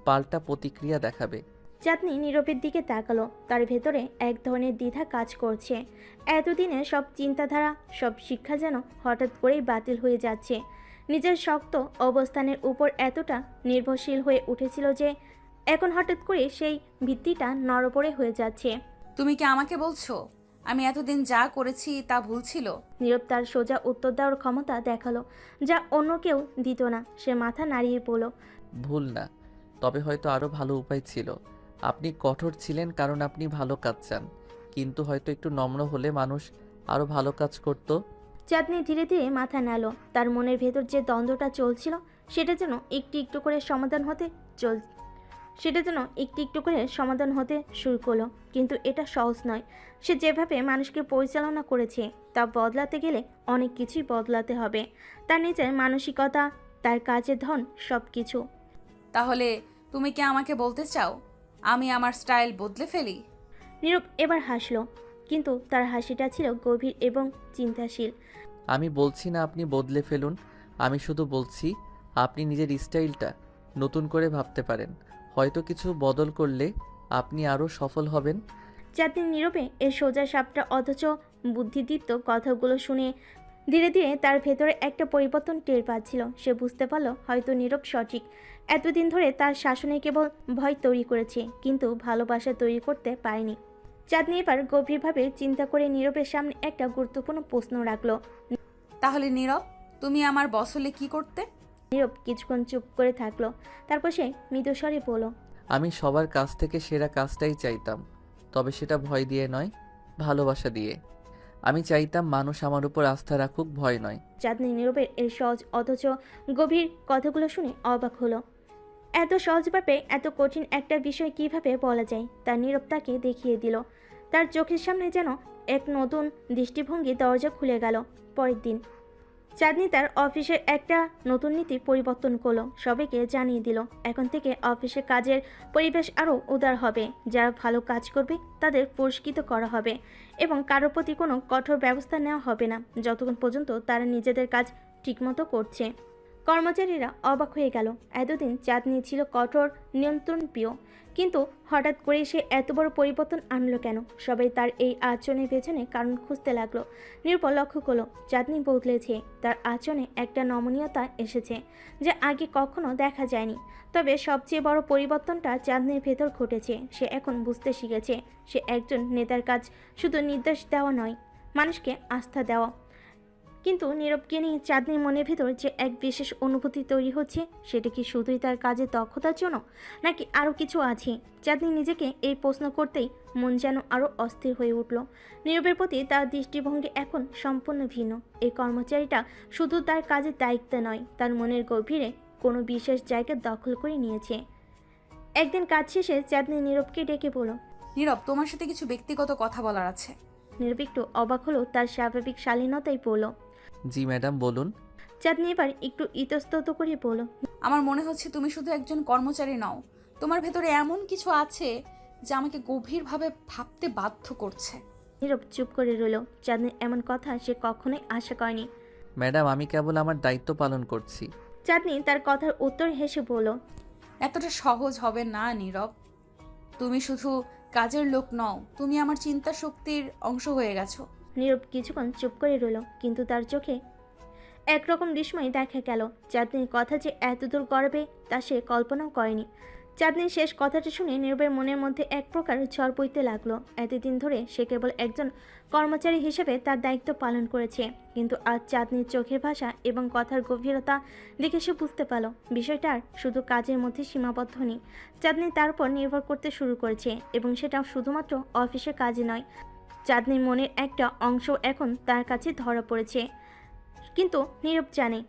পাল্টা প্রতিক্রিয়া দেখাবে। চাঁদনি নীরবের দিকে তাকালো। তার ভেতরে এক ধরনের দ্বিধা কাজ করছে। এতদিনের সব চিন্তাধারা, সব শিক্ষা যেন হঠাৎ করেই বাতিল হয়ে যাচ্ছে। নিজের শক্ত অবস্থানের উপর এতটা নির্ভরশীল হয়ে উঠেছিল যে এখন হঠাৎ করে সেই ভিত্তিটা নড়বড়ে হয়ে যাচ্ছে। তুমি কি আমাকে বলছো আমি এতদিন যা করেছি তা ভুল ছিল? নীরব তার সোজা উত্তর দেওয়ার ক্ষমতা দেখালো, যা অন্য কেউ দিত না। সে মাথা নাড়িয়ে বলল, ভুল না, তবে হয়তো আরও ভালো উপায় ছিল। আপনি কঠোর ছিলেন কারণ আপনি ভালো কাজ চান, কিন্তু হয়তো একটু নম্র হলে মানুষ আরও ভালো কাজ করতো। চাঁদনি ধীরে ধীরে মাথা নাড়ল। তার মনের ভেতর যে দ্বন্দ্বটা চলছিল সেটা যেন একটু একটু করে সমাধান হতে শুরু করলো। কিন্তু এটা সহজ নয়। সে যেভাবে মানুষকে পরিচালনা করেছে তা বদলাতে গেলে অনেক কিছুই বদলাতে হবে। তার নিজের মানসিকতা, তার কাজের ধন, সব কিছু। তাহলে তুমি কি আমাকে বলতে চাও আমি আমার স্টাইল বদলে ফেলি? নীরব এবার হাসলো, কিন্তু তার হাসিটা ছিল গভীর এবং চিন্তাশীল। আমি বলছি না আপনি বদলে ফেলুন, আমি শুধু বলছি আপনি নিজের স্টাইলটা নতুন করে ভাবতে পারেন। হয়তো কিছু বদল করলে আপনি আরও সফল হবেন। চাঁদনি নীরবে এর সোজা সাপটা অথচ বুদ্ধিদীপ্ত কথাগুলো শুনে ধীরে ধীরে তার ভেতরে একটা পরিবর্তন টের পাচ্ছিল। সে বুঝতে পারল হয়তো নীরব সঠিক। এতদিন ধরে তার শাসনে কেবল ভয় তৈরি করেছে, কিন্তু ভালোবাসা তৈরি করতে পারেনি। চাঁদনি এবার গভীরভাবে চিন্তা করে নীরবের সামনে একটা গুরুত্বপূর্ণ প্রশ্ন রাখলো। তাহলে নীরব, তুমি আমার বস হলে কি করতে? নীরব কিছুক্ষণ চুপ করে থাকলো। তারপর সে মৃদুস্বরে বলল, আমি সবার কাছ থেকে সেরা কাজটাই চাইতাম, তবে সেটা ভয় দিয়ে নয়, ভালোবাসা দিয়ে। আমি চাইতাম মানুষ আমার উপর আস্থা রাখুক, ভয় নয়। চাঁদনি নীরবের এই সহজ অথচ গভীর কথাগুলো শুনে অবাক হলো। এত সহজভাবে এত কঠিন একটা বিষয় কিভাবে বলা যায়, তার নীরব তাকে দেখিয়ে দিল। তার চোখের সামনে যেন এক নতুন দৃষ্টিভঙ্গি দরজা খুলে গেল। পরের দিন চাঁদনি তার অফিসের একটা নতুন নীতি পরিবর্তন করলো, সবাইকে জানিয়ে দিল এখন থেকে অফিসে কাজের পরিবেশ আরও উদার হবে। যারা ভালো কাজ করবে তাদের পুরস্কৃত করা হবে এবং কারোর প্রতি কোনো কঠোর ব্যবস্থা নেওয়া হবে না যতক্ষণ পর্যন্ত তারা নিজেদের কাজ ঠিকমতো করছে। কর্মচারীরা অবাক হয়ে গেল। এতদিন চাঁদনি ছিল কঠোর নিয়ন্ত্রণ প্রিয়, কিন্তু হঠাৎ করে সে এত বড় পরিবর্তন আনলো কেন? সবাই তার এই আচরণের পেছনে কারণ খুঁজতে লাগলো। নিরূপা লক্ষ্য করলো চাঁদনি বদলেছে, তার আচরণে একটা নমনীয়তা এসেছে যা আগে কখনো দেখা যায়নি। তবে সবচেয়ে বড় পরিবর্তনটা চাঁদনির ভেতর ঘটেছে। সে এখন বুঝতে শিখেছে সে একজন নেতার কাজ শুধু নির্দেশ দেওয়া নয়, মানুষকে আস্থা দেওয়া। কিন্তু নীরবকে নিয়ে চাঁদনির মনের ভিতর যে এক বিশেষ অনুভূতি তৈরি হচ্ছে, সেটা কি শুধুই তার কাজের দক্ষতার জন্য, নাকি আরও কিছু আছে? চাঁদনি নিজেকে এই প্রশ্ন করতেই মন যেন আরও অস্থির হয়ে উঠল। নীরবের প্রতি তার দৃষ্টিভঙ্গি এখন সম্পূর্ণ ভিন্ন। এই কর্মচারীটা শুধু তার কাজের দায়িত্ব নয়, তার মনের গভীরে কোনো বিশেষ জায়গা দখল করে নিয়েছে। একদিন কাজ শেষে চাঁদনি নীরবকে ডেকে বলল। নীরব, তোমার সাথে কিছু ব্যক্তিগত কথা বলার আছে। নীরব একটু অবাক হলো, তার স্বাভাবিক শালীনতাই বলল। জি ম্যাডাম, বলুন। চাঁদনি এবার একটু ইতস্তত করে বলল। আমার মনে হচ্ছে তুমি শুধু একজন কর্মচারী নও, তোমার ভেতরে এমন কিছু আছে যা আমাকে গভীরভাবে ভাবতে বাধ্য করছে। নীরব চুপ করে রইল। চাঁদনির এমন কথা সে কখনোই আশা করেনি। ম্যাডাম, আমি কেবল আমার দায়িত্ব পালন করছি। চাঁদনি তার কথার উত্তর হেসে বলল। এতটা সহজ হবে না নীরব। তুমি শুধু কাজের লোক নও, তুমি আমার চিন্তা শক্তির অংশ হয়ে গেছো। নীরব কিছুক্ষণ চুপ করে রইল, কিন্তু তার চোখে একরকম বিস্ময় দেখা গেল। চাঁদনির কথা যে এতদূর গড়বে তা সে কল্পনাও করেনি। চাঁদনির শেষ কথাটা শুনে নীরবের মনের মধ্যে এক প্রকার ঝড় বইতে লাগলো। এতদিন ধরে সে কেবল একজন কর্মচারী হিসেবে তার দায়িত্ব পালন করেছে, কিন্তু আজ চাঁদনির চোখের ভাষা এবং কথার গভীরতা দেখে সে বুঝতে পারল বিষয়টা আর শুধু কাজের মধ্যে সীমাবদ্ধ নেই। চাঁদনি তার উপর নির্ভর করতে শুরু করেছে, এবং সেটাও শুধুমাত্র অফিসের কাজে নয়। চাঁদনির মনের একটা অংশ এখন তার কাছে ধরা পড়েছে, কিন্তু নীরব জানে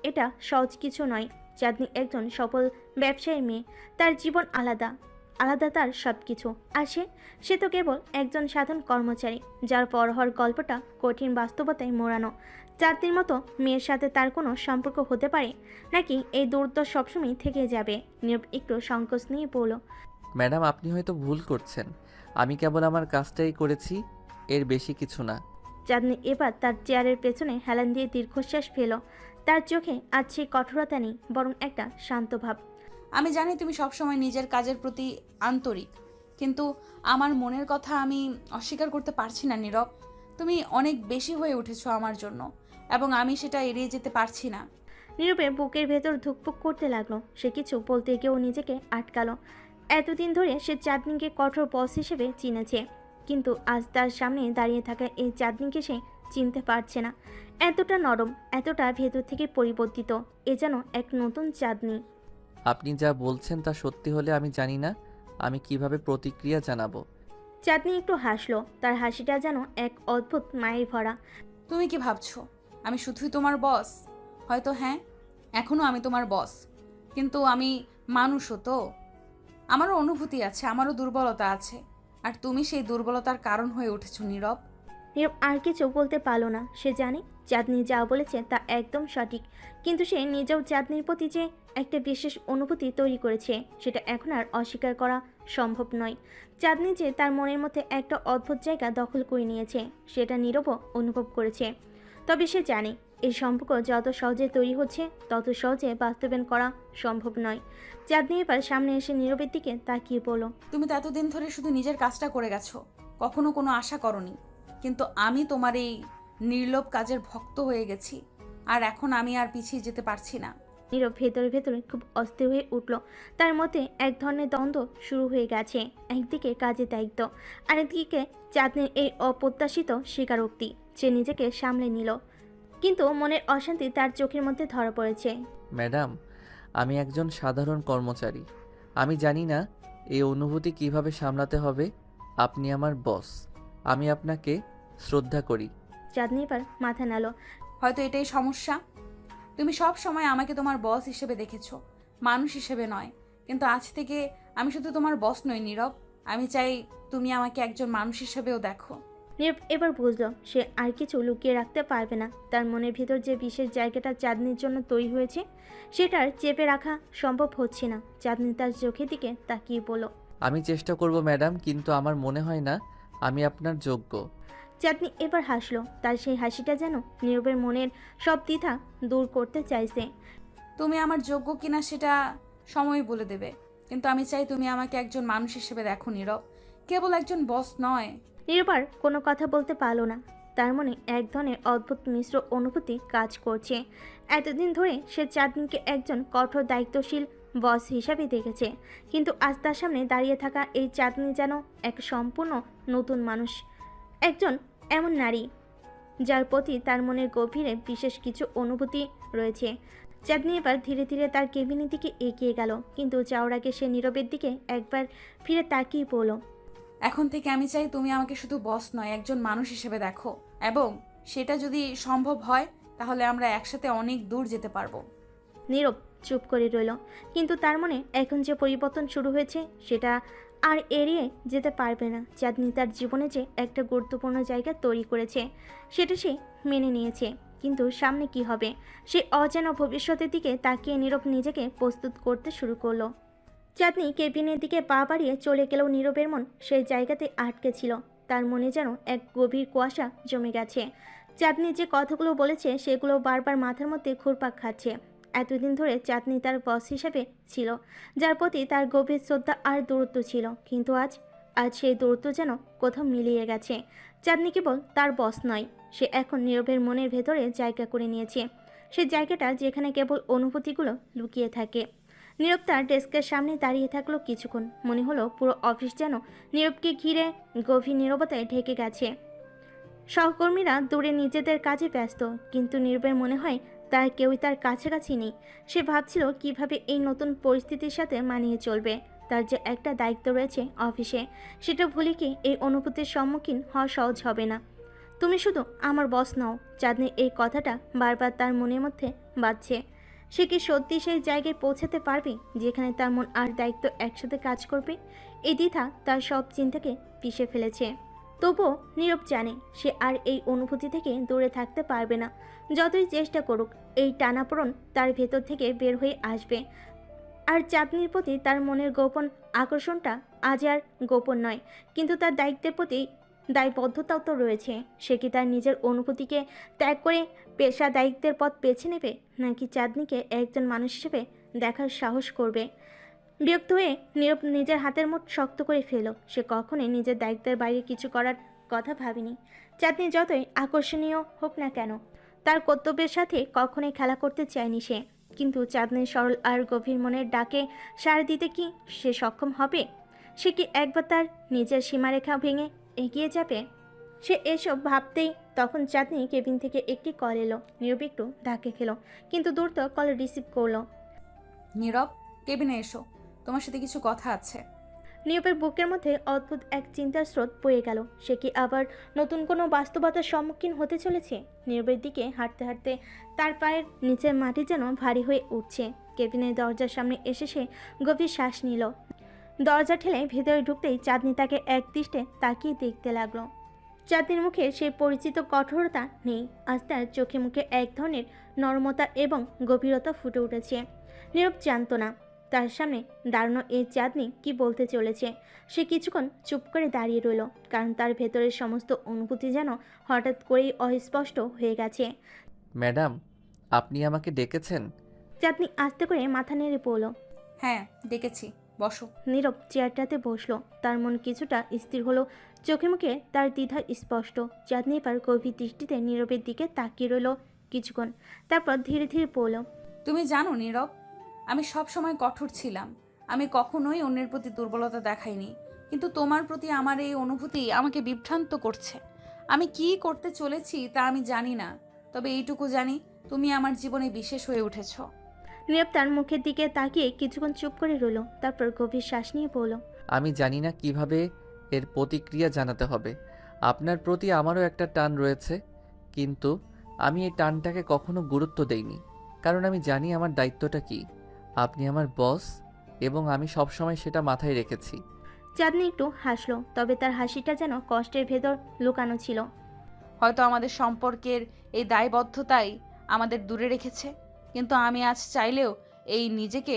এটা সহজ কিছু নয়। চাঁদনি একজন সফল ব্যবসায়ী মেয়ে, তার জীবন আলাদা, আলাদা তার সব কিছু। আর সে তো কেবল একজন সাধারণ কর্মচারী, যার পর হওয়ার গল্পটা কঠিন বাস্তবতায় মোড়ানো। চাঁদনির মতো মেয়ের সাথে তার কোনো সম্পর্ক হতে পারে, নাকি এই দূরত্ব সবসময় থেকে যাবে? নীরব একটু সংকোচ নিয়ে বলল। ম্যাডাম, আপনি হয়তো ভুল করছেন। আমি কেবল আমার কাজটাই করেছি, এর বেশি কিছু না। চাঁদনি এবার তার চেয়ারের পেছনে হেলান দিয়ে দীর্ঘশ্বাস ফেল। তার চোখে আজ সেই কঠোরতা নেই, বরং একটা শান্ত ভাব। আমি জানি তুমি সবসময় নিজের কাজের প্রতি আন্তরিক, কিন্তু আমার মনের কথা আমি অস্বীকার করতে পারছি না নীরব। তুমি অনেক বেশি হয়ে উঠেছো আমার জন্য, এবং আমি সেটা এড়িয়ে যেতে পারছি না। নীরবের বুকের ভেতর ধুকপুক করতে লাগলো। সে কিছু বলতে গিয়েও নিজেকে আটকালো। এতদিন ধরে সে চাঁদনিকে কঠোর বস হিসেবে চিনেছে, কিন্তু আজ তার সামনে দাঁড়িয়ে থাকা এই চাঁদনিকে সে চিনতে পারছে না। এতটা নরম, এতটা ভেতর থেকে পরিবর্তিত, এ যেন এক নতুন চাঁদনি। আপনি যা বলছেন তা সত্যি হলে আমি জানি না আমি কিভাবে প্রতিক্রিয়া জানাবো। চাঁদনি একটু হাসলো, তার হাসিটা যেন এক অদ্ভুত মায়ে ভরা। তুমি কি ভাবছো আমি শুধুই তোমার বস? হয়তো হ্যাঁ, এখনও আমি তোমার বস, কিন্তু আমি মানুষও তো। আমারও অনুভূতি আছে, আমারও দুর্বলতা আছে, আর তুমি সেই দুর্বলতার কারণ হয়ে উঠেছো নীরব। নীরব আর কিছু বলতে পারল না। সে জানে চাঁদনি যা বলেছে তা একদম সঠিক, কিন্তু সে নিজেও চাঁদনির প্রতি যে একটা বিশেষ অনুভূতি তৈরি করেছে, সেটা এখন আর অস্বীকার করা সম্ভব নয়। চাঁদনি যে তার মনের মধ্যে একটা অদ্ভুত জায়গা দখল করে নিয়েছে, সেটা নীরবও অনুভব করেছে। তবে সে জানে এই সম্পর্ক যত সহজে তৈরি হচ্ছে, তত সহজে বাস্তবায়ন করা সম্ভব নয়। চাঁদনি এবার সামনে এসে নীরবের দিকে তাকিয়ে বলল। তুমি তো এতদিন ধরে শুধু নিজের কাজটা করে গেছো, কখনো কোনো আশা করনি, কিন্তু আমি তোমার এই নির্লোভ কাজের ভক্ত হয়ে গেছি, আর এখন আমি আর পিছিয়ে যেতে পারছি না। নীরব ভেতরে ভেতরে খুব অস্থির হয়ে উঠল। তার মধ্যে এক ধরনের দ্বন্দ্ব শুরু হয়ে গেছে। একদিকে কাজের দায়িত্ব, আরেকদিকে চাঁদনির এই অপ্রত্যাশিত স্বীকারোক্তি। সে নিজেকে সামলে নিল, কিন্তু মনের অশান্তি তার চোখের মধ্যে ধরা পড়েছে। ম্যাডাম, আমি একজন সাধারণ কর্মচারী। আমি জানি না এই অনুভূতি কিভাবে সামলাতে হবে। আপনি আমার বস, আমি আপনাকে শ্রদ্ধা করি। চাঁদনি এবার মাথা নাড়ল। হয়তো এটাই সমস্যা, তুমি সব সময় আমাকে তোমার বস হিসেবে দেখেছো, মানুষ হিসেবে নয়। কিন্তু আজ থেকে আমি শুধু তোমার বস নই নীরব, আমি চাই তুমি আমাকে একজন মানুষ হিসেবেও দেখো। নীরব এবার বুঝলো সে আর কিছু লুকিয়ে রাখতে পারবে না। তার মনের ভিতর যে বিশেষ জায়গাটা চাঁদনির জন্য তৈরি হয়েছে সেটার চেপে রাখা সম্ভব হচ্ছে না। চাঁদনি তার চোখের দিকে তাকিয়ে বলল, আমি চেষ্টা করব ম্যাডাম, কিন্তু আমার মনে হয় না আমি আপনার যোগ্য। চাঁদনি এবার হাসলো। তার সেই হাসিটা যেন নীরবের মনের সব দ্বিধা দূর করতে চাইছে। তুমি আমার যোগ্য কিনা সেটা সময় বলে দেবে, কিন্তু আমি চাই তুমি আমাকে একজন মানুষ হিসেবে দেখো নীরব, কেবল একজন বস নয়। নীরব আর কোনো কথা বলতে পারলো না। তার মনে এক ধরনের অদ্ভুত মিশ্র অনুভূতি কাজ করছে। এতদিন ধরে সে চাঁদনিকে একজন কঠোর দায়িত্বশীল বস হিসাবে দেখেছে, কিন্তু আজ তার সামনে দাঁড়িয়ে থাকা এই চাঁদনি যেন এক সম্পূর্ণ নতুন মানুষ, একজন এমন নারী যার প্রতি তার মনের গভীরে বিশেষ কিছু অনুভূতি রয়েছে। চাঁদনি এবার ধীরে ধীরে তার কেবিনের দিকে এগিয়ে গেল, কিন্তু যাওয়ার আগে সে নীরবের দিকে একবার ফিরে তাকিয়ে পড়ল। এখন থেকে আমি চাই তুমি আমাকে শুধু বস নয়, একজন মানুষ হিসেবে দেখো, এবং সেটা যদি সম্ভব হয় তাহলে আমরা একসাথে অনেক দূর যেতে পারবো। নীরব চুপ করে রইল, কিন্তু তার মনে এখন যে পরিবর্তন শুরু হয়েছে সেটা আর এড়িয়ে যেতে পারবে না। চাঁদনি তার জীবনে যে একটা গুরুত্বপূর্ণ জায়গা তৈরি করেছে সেটা সে মেনে নিয়েছে, কিন্তু সামনে কি হবে সে অজানা ভবিষ্যতের দিকে তাকিয়ে নীরব নিজেকে প্রস্তুত করতে শুরু করলো। চাঁদনি কেবিনের দিকে পা বাড়িয়ে চলে গেলেও নীরবের মন সেই জায়গাতে আটকে ছিল। তার মনে যেন এক গভীর কুয়াশা জমে গেছে। চাঁদনি যে কথাগুলো বলেছে সেগুলো বারবার মাথার মধ্যে ঘুরপাক খাচ্ছে। এতদিন ধরে চাঁদনি তার বস হিসেবে ছিল, যার প্রতি তার গভীর শ্রদ্ধা আর দূরত্ব ছিল, কিন্তু আজ সেই দূরত্ব যেন কোথাও মিলিয়ে গেছে। চাঁদনি কেবল তার বস নয়, সে এখন নীরবের মনের ভেতরে জায়গা করে নিয়েছে, সে জায়গাটা যেখানে কেবল অনুভূতিগুলো লুকিয়ে থাকে। নীরব তার ডেস্কের সামনে দাঁড়িয়ে থাকলো কিছুক্ষণ। মনে হলো পুরো অফিস যেন নীরবকে ঘিরে গভীর নীরবতায় ঢেকে গেছে। সহকর্মীরা দূরে নিজেদের কাজে ব্যস্ত, কিন্তু নীরবের মনে হয় তার কেউই তার কাছাকাছি নেই। সে ভাবছিল কিভাবে এই নতুন পরিস্থিতির সাথে মানিয়ে চলবে। তার যে একটা দায়িত্ব রয়েছে অফিসে, সেটা ভুলে কি এই অনুভূতির সম্মুখীন হওয়া সহজ হবে না। তুমি শুধু আমার বস নও। চাঁদনি এই কথাটা বারবার তার মনের মধ্যে বাজছে। সে কি সত্যি সেই জায়গায় পৌঁছাতে পারবে যেখানে তার মন আর দায়িত্ব একসাথে কাজ করবে? এই দ্বিধা তার সব চিন্তাকে পিষে ফেলেছে। তবুও নীরব জানে সে আর এই অনুভূতি থেকে দূরে থাকতে পারবে না। যতই চেষ্টা করুক, এই টানাপোড়েন তার ভেতর থেকে বের হয়ে আসবে। আর চাঁদনির প্রতি তার মনের গোপন আকর্ষণটা আজ আর গোপন নয়, কিন্তু তার দায়িত্বের প্রতি দায়বদ্ধতাও তো রয়েছে। সে কি তার নিজের অনুভূতিকে ত্যাগ করে পেশা দায়িত্বের পথ বেছে নেবে, নাকি চাঁদনিকে একজন মানুষ হিসেবে দেখার সাহস করবে? বিরক্ত হয়ে নীরব নিজের হাতের মুঠ শক্ত করে ফেলল। সে কখনোই নিজের দায়িত্বের বাইরে কিছু করার কথা ভাবেনি। চাঁদনি যতই আকর্ষণীয় হোক না কেন, তার কর্তব্যের সাথে কখনোই খেলা করতে চায়নি সে। কিন্তু চাঁদনির সরল আর গভীর মনের ডাকে সাড়া দিতে কি সে সক্ষম হবে? সে কি একবার তার নিজের সীমারেখা ভেঙে এগিয়ে যাবে? সে এসব ভাবতেই তখন চাঁদনি কেবিন থেকে একটি কল এলো। নীরব একটু ধাক্কে খেলো, কিন্তু দ্রুত কল রিসিভ করলো। নীরব, কেবিনে এসো, তোমার সাথে কিছু কথা আছে। নীরবের বুকের মধ্যে অদ্ভুত এক চিন্তার স্রোত বয়ে গেল। সে কি আবার নতুন কোনো বাস্তবতার সম্মুখীন হতে চলেছে? নীরবের দিকে হাঁটতে হাঁটতে তার পায়ের নিচের মাটি যেন ভারী হয়ে উঠছে। কেবিনের দরজার সামনে এসে সে গভীর শ্বাস নিল। দরজা ঠেলে ভেতরে ঢুকতেই চাঁদনি তাকে এক দৃষ্টে তাকিয়ে দেখতে লাগলো। চাঁদনির মুখে সেই পরিচিত কঠোরতা নেই। আজ তার চোখে মুখে এক ধরনের নরমতা এবং গভীরতা ফুটে উঠেছে। নীরব জানতো না তার সামনে দাঁড়ানো এই চাঁদনি কি বলতে চলেছে। সে কিছুক্ষণ চুপ করে দাঁড়িয়ে রইল, কারণ তার ভেতরের সমস্ত অনুভূতি যেন হঠাৎ করেই অস্পষ্ট হয়ে গেছে। ম্যাডাম, আপনি আমাকে ডেকেছেন? চাঁদনি আস্তে করে মাথা নেড়ে পড়ল। হ্যাঁ, ডেকেছি, বসো। নীরব চেয়ারটাতে বসলো। তার মন কিছুটা স্থির হলো, চোখে মুখে তার দ্বিধা স্পষ্ট। চাঁদনি এবার গভীর দৃষ্টিতে নীরবের দিকে তাকিয়ে রইল কিছুক্ষণ, তারপর ধীরে ধীরে পড়ল। তুমি জানো নীরব, আমি সব সময় কঠোর ছিলাম, আমি কখনোই অন্যের প্রতি দুর্বলতা দেখাইনি, কিন্তু তোমার প্রতি আমার এই অনুভূতি আমাকে বিভ্রান্ত করছে। আমি কি করতে চলেছি তা আমি জানি না, তবে এইটুকু জানি তুমি আমার জীবনে বিশেষ হয়ে উঠেছো। নীরব তার মুখের দিকে তাকিয়ে কিছুক্ষণ চুপ করে রইল, তারপর গভীর শ্বাস নিয়ে পড়ল। আমি জানি না কিভাবে এর প্রতিক্রিয়া জানাতে হবে। আপনার প্রতি আমারও একটা টান রয়েছে, কিন্তু আমি এই টানটাকে কখনো গুরুত্ব দেইনি, কারণ আমি জানি আমার দায়িত্বটা কি। আপনি আমার বস এবং আমি সবসময় সেটা মাথায় রেখেছি। চাঁদনি একটু হাসলো, তবে তার হাসিটা যেন কষ্টের ভেতর লুকানো ছিল। হয়তো আমাদের সম্পর্কের এই দায়বদ্ধতাই আমাদের দূরে রেখেছে, কিন্তু আমি আজ চাইলেও এই নিজেকে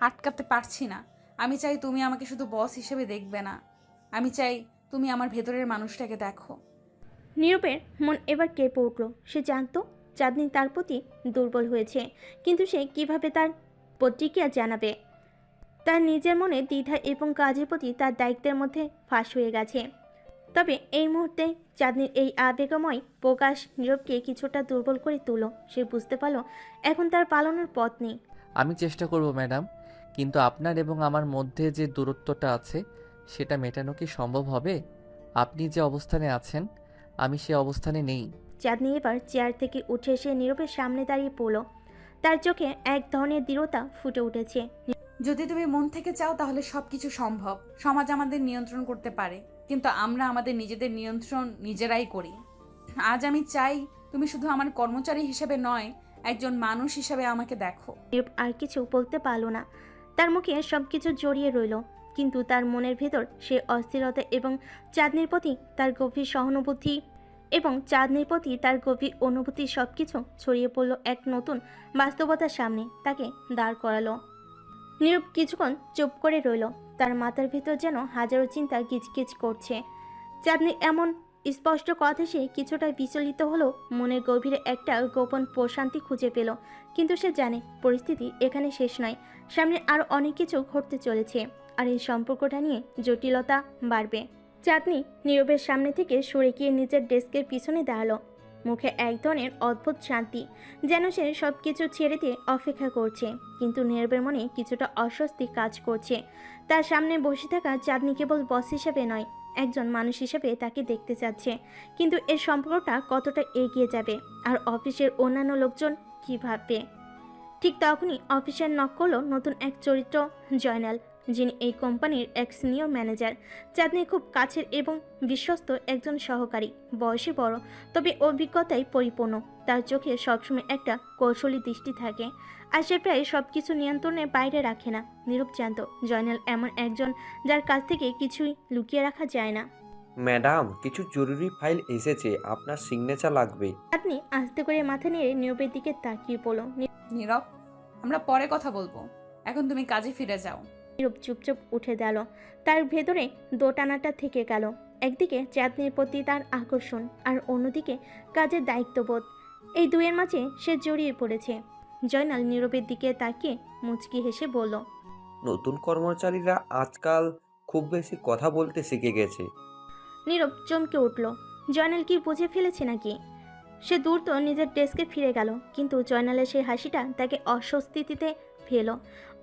আটকাতে পারছি না। আমি চাই তুমি আমাকে শুধু বস হিসেবে দেখবে না, আমি চাই তুমি আমার ভেতরের মানুষটাকে দেখো। নীরবের মন এবার কেঁপে উঠল। সে জানতো চাঁদনি তার প্রতি দুর্বল হয়েছে, কিন্তু সে কিভাবে তার প্রতিক্রিয়া জানাবে। তার নিজের মনে দ্বিধা এবং কাজের প্রতি তার দায়িত্বের মধ্যে ফাঁস হয়ে গেছে। তবে এই মুহূর্তে চাঁদনির এই আবেগময় প্রকাশ নীরবকে কিছুটা দুর্বল করে তুলো। সে বুঝতে পারল এখন তার পালানোর পথ নেই। আমি চেষ্টা করব ম্যাডাম, কিন্তু আপনার এবং আমার মধ্যে যে দূরত্বটা আছে সেটা মেটানো কি সম্ভব হবে? আপনি যে অবস্থানে আছেন আমি সে অবস্থানে নেই। চাঁদনি এবার চেয়ার থেকে উঠে এসে নীরবের সামনে দাঁড়িয়ে পড়ল। তার চোখে এক ধরনের দৃঢ়তা ফুটে উঠেছে। যদি তুমি মন থেকে চাও তাহলে সবকিছু সম্ভব। সমাজ আমাদের নিয়ন্ত্রণ করতে পারে, কিন্তু আমরা আমাদের নিজেদের নিয়ন্ত্রণ নিজেরাই করি। আজ আমি চাই তুমি শুধু আমার কর্মচারী হিসেবে নয়, একজন মানুষ হিসেবে আমাকে দেখো। নীরব আর কিছু বলতে পারল না। তার মুখে সবকিছু জড়িয়ে রইল, কিন্তু তার মনের ভেতর সে অস্থিরতা এবং চাঁদনির প্রতি তার গভীর সহানুভূতি অনুভূতি সবকিছু ছড়িয়ে পড়ল এক নতুন বাস্তবতার সামনে। তাকে দাঁড় করালো। নীরব কিছুক্ষণ চুপ করে রইল। তার মাথার ভেতর যেন হাজারো চিন্তা গিজগিজ করছে। চাঁদনি এমন স্পষ্ট কথা সে কিছুটা বিচলিত হলো। মনের গভীরে একটা গোপন প্রশান্তি খুঁজে পেল, কিন্তু সে জানে পরিস্থিতি এখানে শেষ নয়। সামনে আরও অনেক কিছু ঘটতে চলেছে, আর এই সম্পর্কটা নিয়ে জটিলতা বাড়বে। চাঁদনি নীরবের সামনে থেকে সরে গিয়ে নিজের ডেস্কের পিছনে দাঁড়ালো। মুখে এক ধরনের অদ্ভুত শান্তি, যেন সে সব কিছু ছেড়ে দিয়ে অপেক্ষা করছে। কিন্তু নীরবের মনে কিছুটা অস্বস্তি কাজ করছে। তার সামনে বসে থাকা চাঁদনি কেবল বস হিসেবে নয়, একজন মানুষ হিসেবে তাকে দেখতে চাচ্ছে। কিন্তু এর সম্পর্কটা কতটা এগিয়ে যাবে, আর অফিসের অন্যান্য লোকজন কী ভাববে? ঠিক তখনই অফিসের নক করলো নতুন এক চরিত্র, জয়নাল, যিনি এই কোম্পানির এক সিনিয়র ম্যানেজার। চাঁদনির খুব কাছের এবং বিশ্বস্ত একজন সহকারী। বয়সে বড়, তবে অভিজ্ঞতায় পরিপূর্ণ। তার চোখে সবসময় একটা কৌশলী দৃষ্টি থাকে, আর সে প্রায় সব কিছু নিয়ন্ত্রণের বাইরে রাখে না। নীরব জানত জয়নাল এমন একজন যার কাছ থেকে কিছুই লুকিয়ে রাখা যায় না। ম্যাডাম, কিছু জরুরি ফাইল এসেছে, আপনার সিগনেচার লাগবে। চাঁদনি আস্তে করে মাথা নেড়ে নীরবের দিকে তাকিয়ে পড়ল। নীরব, আমরা পরে কথা বলবো, এখন তুমি কাজে ফিরে যাও। নীরব চুপচাপ উঠে গেল। তার ভেতরে দোটানাটা থেকে গেল। একদিকে চাঁদনির প্রতি তার আকর্ষণ, আর অন্যদিকে কাজের দায়িত্ববোধ। এই দুয়ের মাঝে সে জড়িয়ে পড়েছে। জয়নাল নীরবের দিকে তাকিয়ে মুচকি হেসে বলল, নতুন কর্মচারীরা আজকাল খুব বেশি কথা বলতে শিখে গেছে। নীরব চমকে উঠল। জয়নাল কি বুঝে ফেলেছে নাকি? সে দ্রুত নিজের ডেস্কে ফিরে গেল, কিন্তু জয়নালের সেই হাসিটা তাকে অস্বস্তিতে ফেল।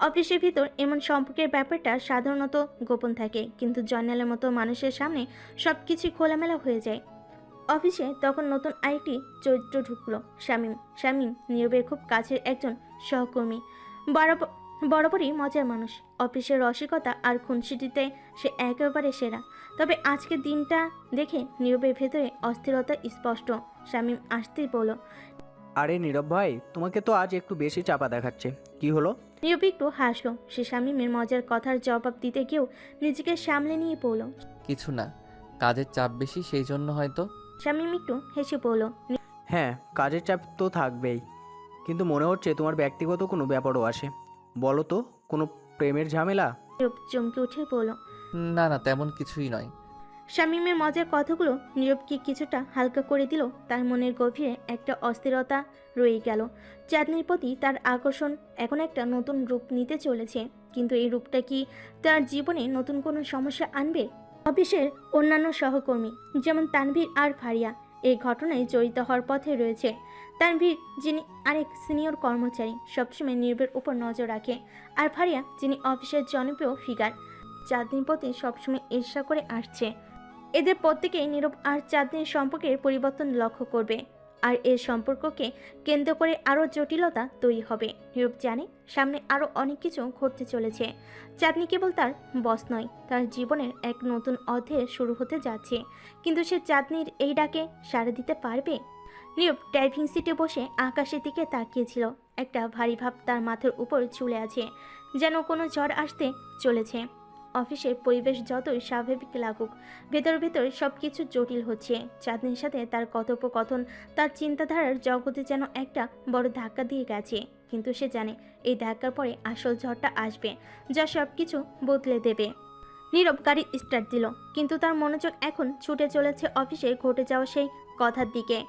অফিসের ভিতর এমন সম্পর্কের ব্যাপারটা সাধারণত গোপন থাকে, কিন্তু জয়নালের মতো মানুষের সামনে সব কিছু খোলামেলা হয়ে যায়। অফিসে তখন নতুন আরেকটি চরিত্র ঢুকলো, শামীম। শামীম নীরবের খুব কাছের একজন সহকর্মী, বরাবরই মজার মানুষ। অফিসের রসিকতা আর খুনসুটিতে সে একেবারে সেরা। তবে আজকের দিনটা দেখে নীরবের ভেতরে অস্থিরতা স্পষ্ট। শামীম আসতেই বলল, আরে নীরব ভাই, তোমাকে তো আজ একটু বেশি চাপা দেখাচ্ছে, কি হলো? নীরব একটু হাসলো। সে শামীমের মজার কথার জবাব দিতে গিয়েও নিজেকে সামলে নিয়ে পড়ল। কিছু না, কাজের চাপ বেশি সেই জন্য হয়তো। শামীম একটু হেসে পড়ল, হ্যাঁ, কাজের চাপ তো থাকবেই, কিন্তু মনে হচ্ছে তোমার ব্যক্তিগত কোনো ব্যাপারও আসে। বলো তো, কোনো প্রেমের ঝামেলা? নীরব চমকে উঠে বলল। না না, তেমন কিছুই নয়। শামীমের মজার কথাগুলো নীরবকে কিছুটা হালকা করে দিল। তার মনের গভীরে একটা অস্থিরতা রয়ে গেল। চাঁদনির প্রতি তার আকর্ষণ এখন একটা নতুন রূপ নিতে চলেছে, কিন্তু এই রূপটা কি তার জীবনে নতুন কোনো সমস্যা আনবে? অফিসের অন্যান্য সহকর্মী যেমন তানভীর আর ফারিয়া এই ঘটনায় জড়িত হওয়ার পথে রয়েছে। তানভীর, যিনি আরেক সিনিয়র কর্মচারী, সবসময় নীরবের উপর নজর রাখে, আর ফারিয়া, যিনি অফিসের জনপ্রিয় ফিগার, চাঁদনির প্রতি সবসময় ঈর্ষা করে আসছে। এদের প্রত্যেকেই নীরব আর চাঁদনির সম্পর্কের পরিবর্তন লক্ষ্য করবে, আর এর সম্পর্ককে কেন্দ্র করে আরও জটিলতা তৈরি হবে। নীরব জানে সামনে আরও অনেক কিছু ঘটতে চলেছে। চাঁদনি কেবল তার বস নয়, তার জীবনের এক নতুন অধ্যায় শুরু হতে যাচ্ছে। কিন্তু সে চাঁদনির এই ডাকে সাড়া দিতে পারবে? নীরব ড্রাইভিং সিটে বসে আকাশের দিকে তাকিয়েছিল। একটা ভারী ভাব তার মাথার উপর ঝুলে আছে, যেন কোনো ঝড় আসতে চলেছে। অফিসের পরিবেশ যতই স্বাভাবিক লাগুক, ভেতর ভেতর সব কিছু জটিল হচ্ছে। চাঁদনির সাথে তার কথোপকথন তার চিন্তাধারার জগতে যেন একটা বড় ধাক্কা দিয়ে গেছে। কিন্তু সে জানে এই ধাক্কার পরে আসল ঝড়টা আসবে, যা সব কিছু বদলে দেবে। নীরব গাড়ি স্টার্ট দিল, কিন্তু তার মনোযোগ এখন ছুটে চলেছে অফিসে ঘটে যাওয়া সেই কথার দিকে।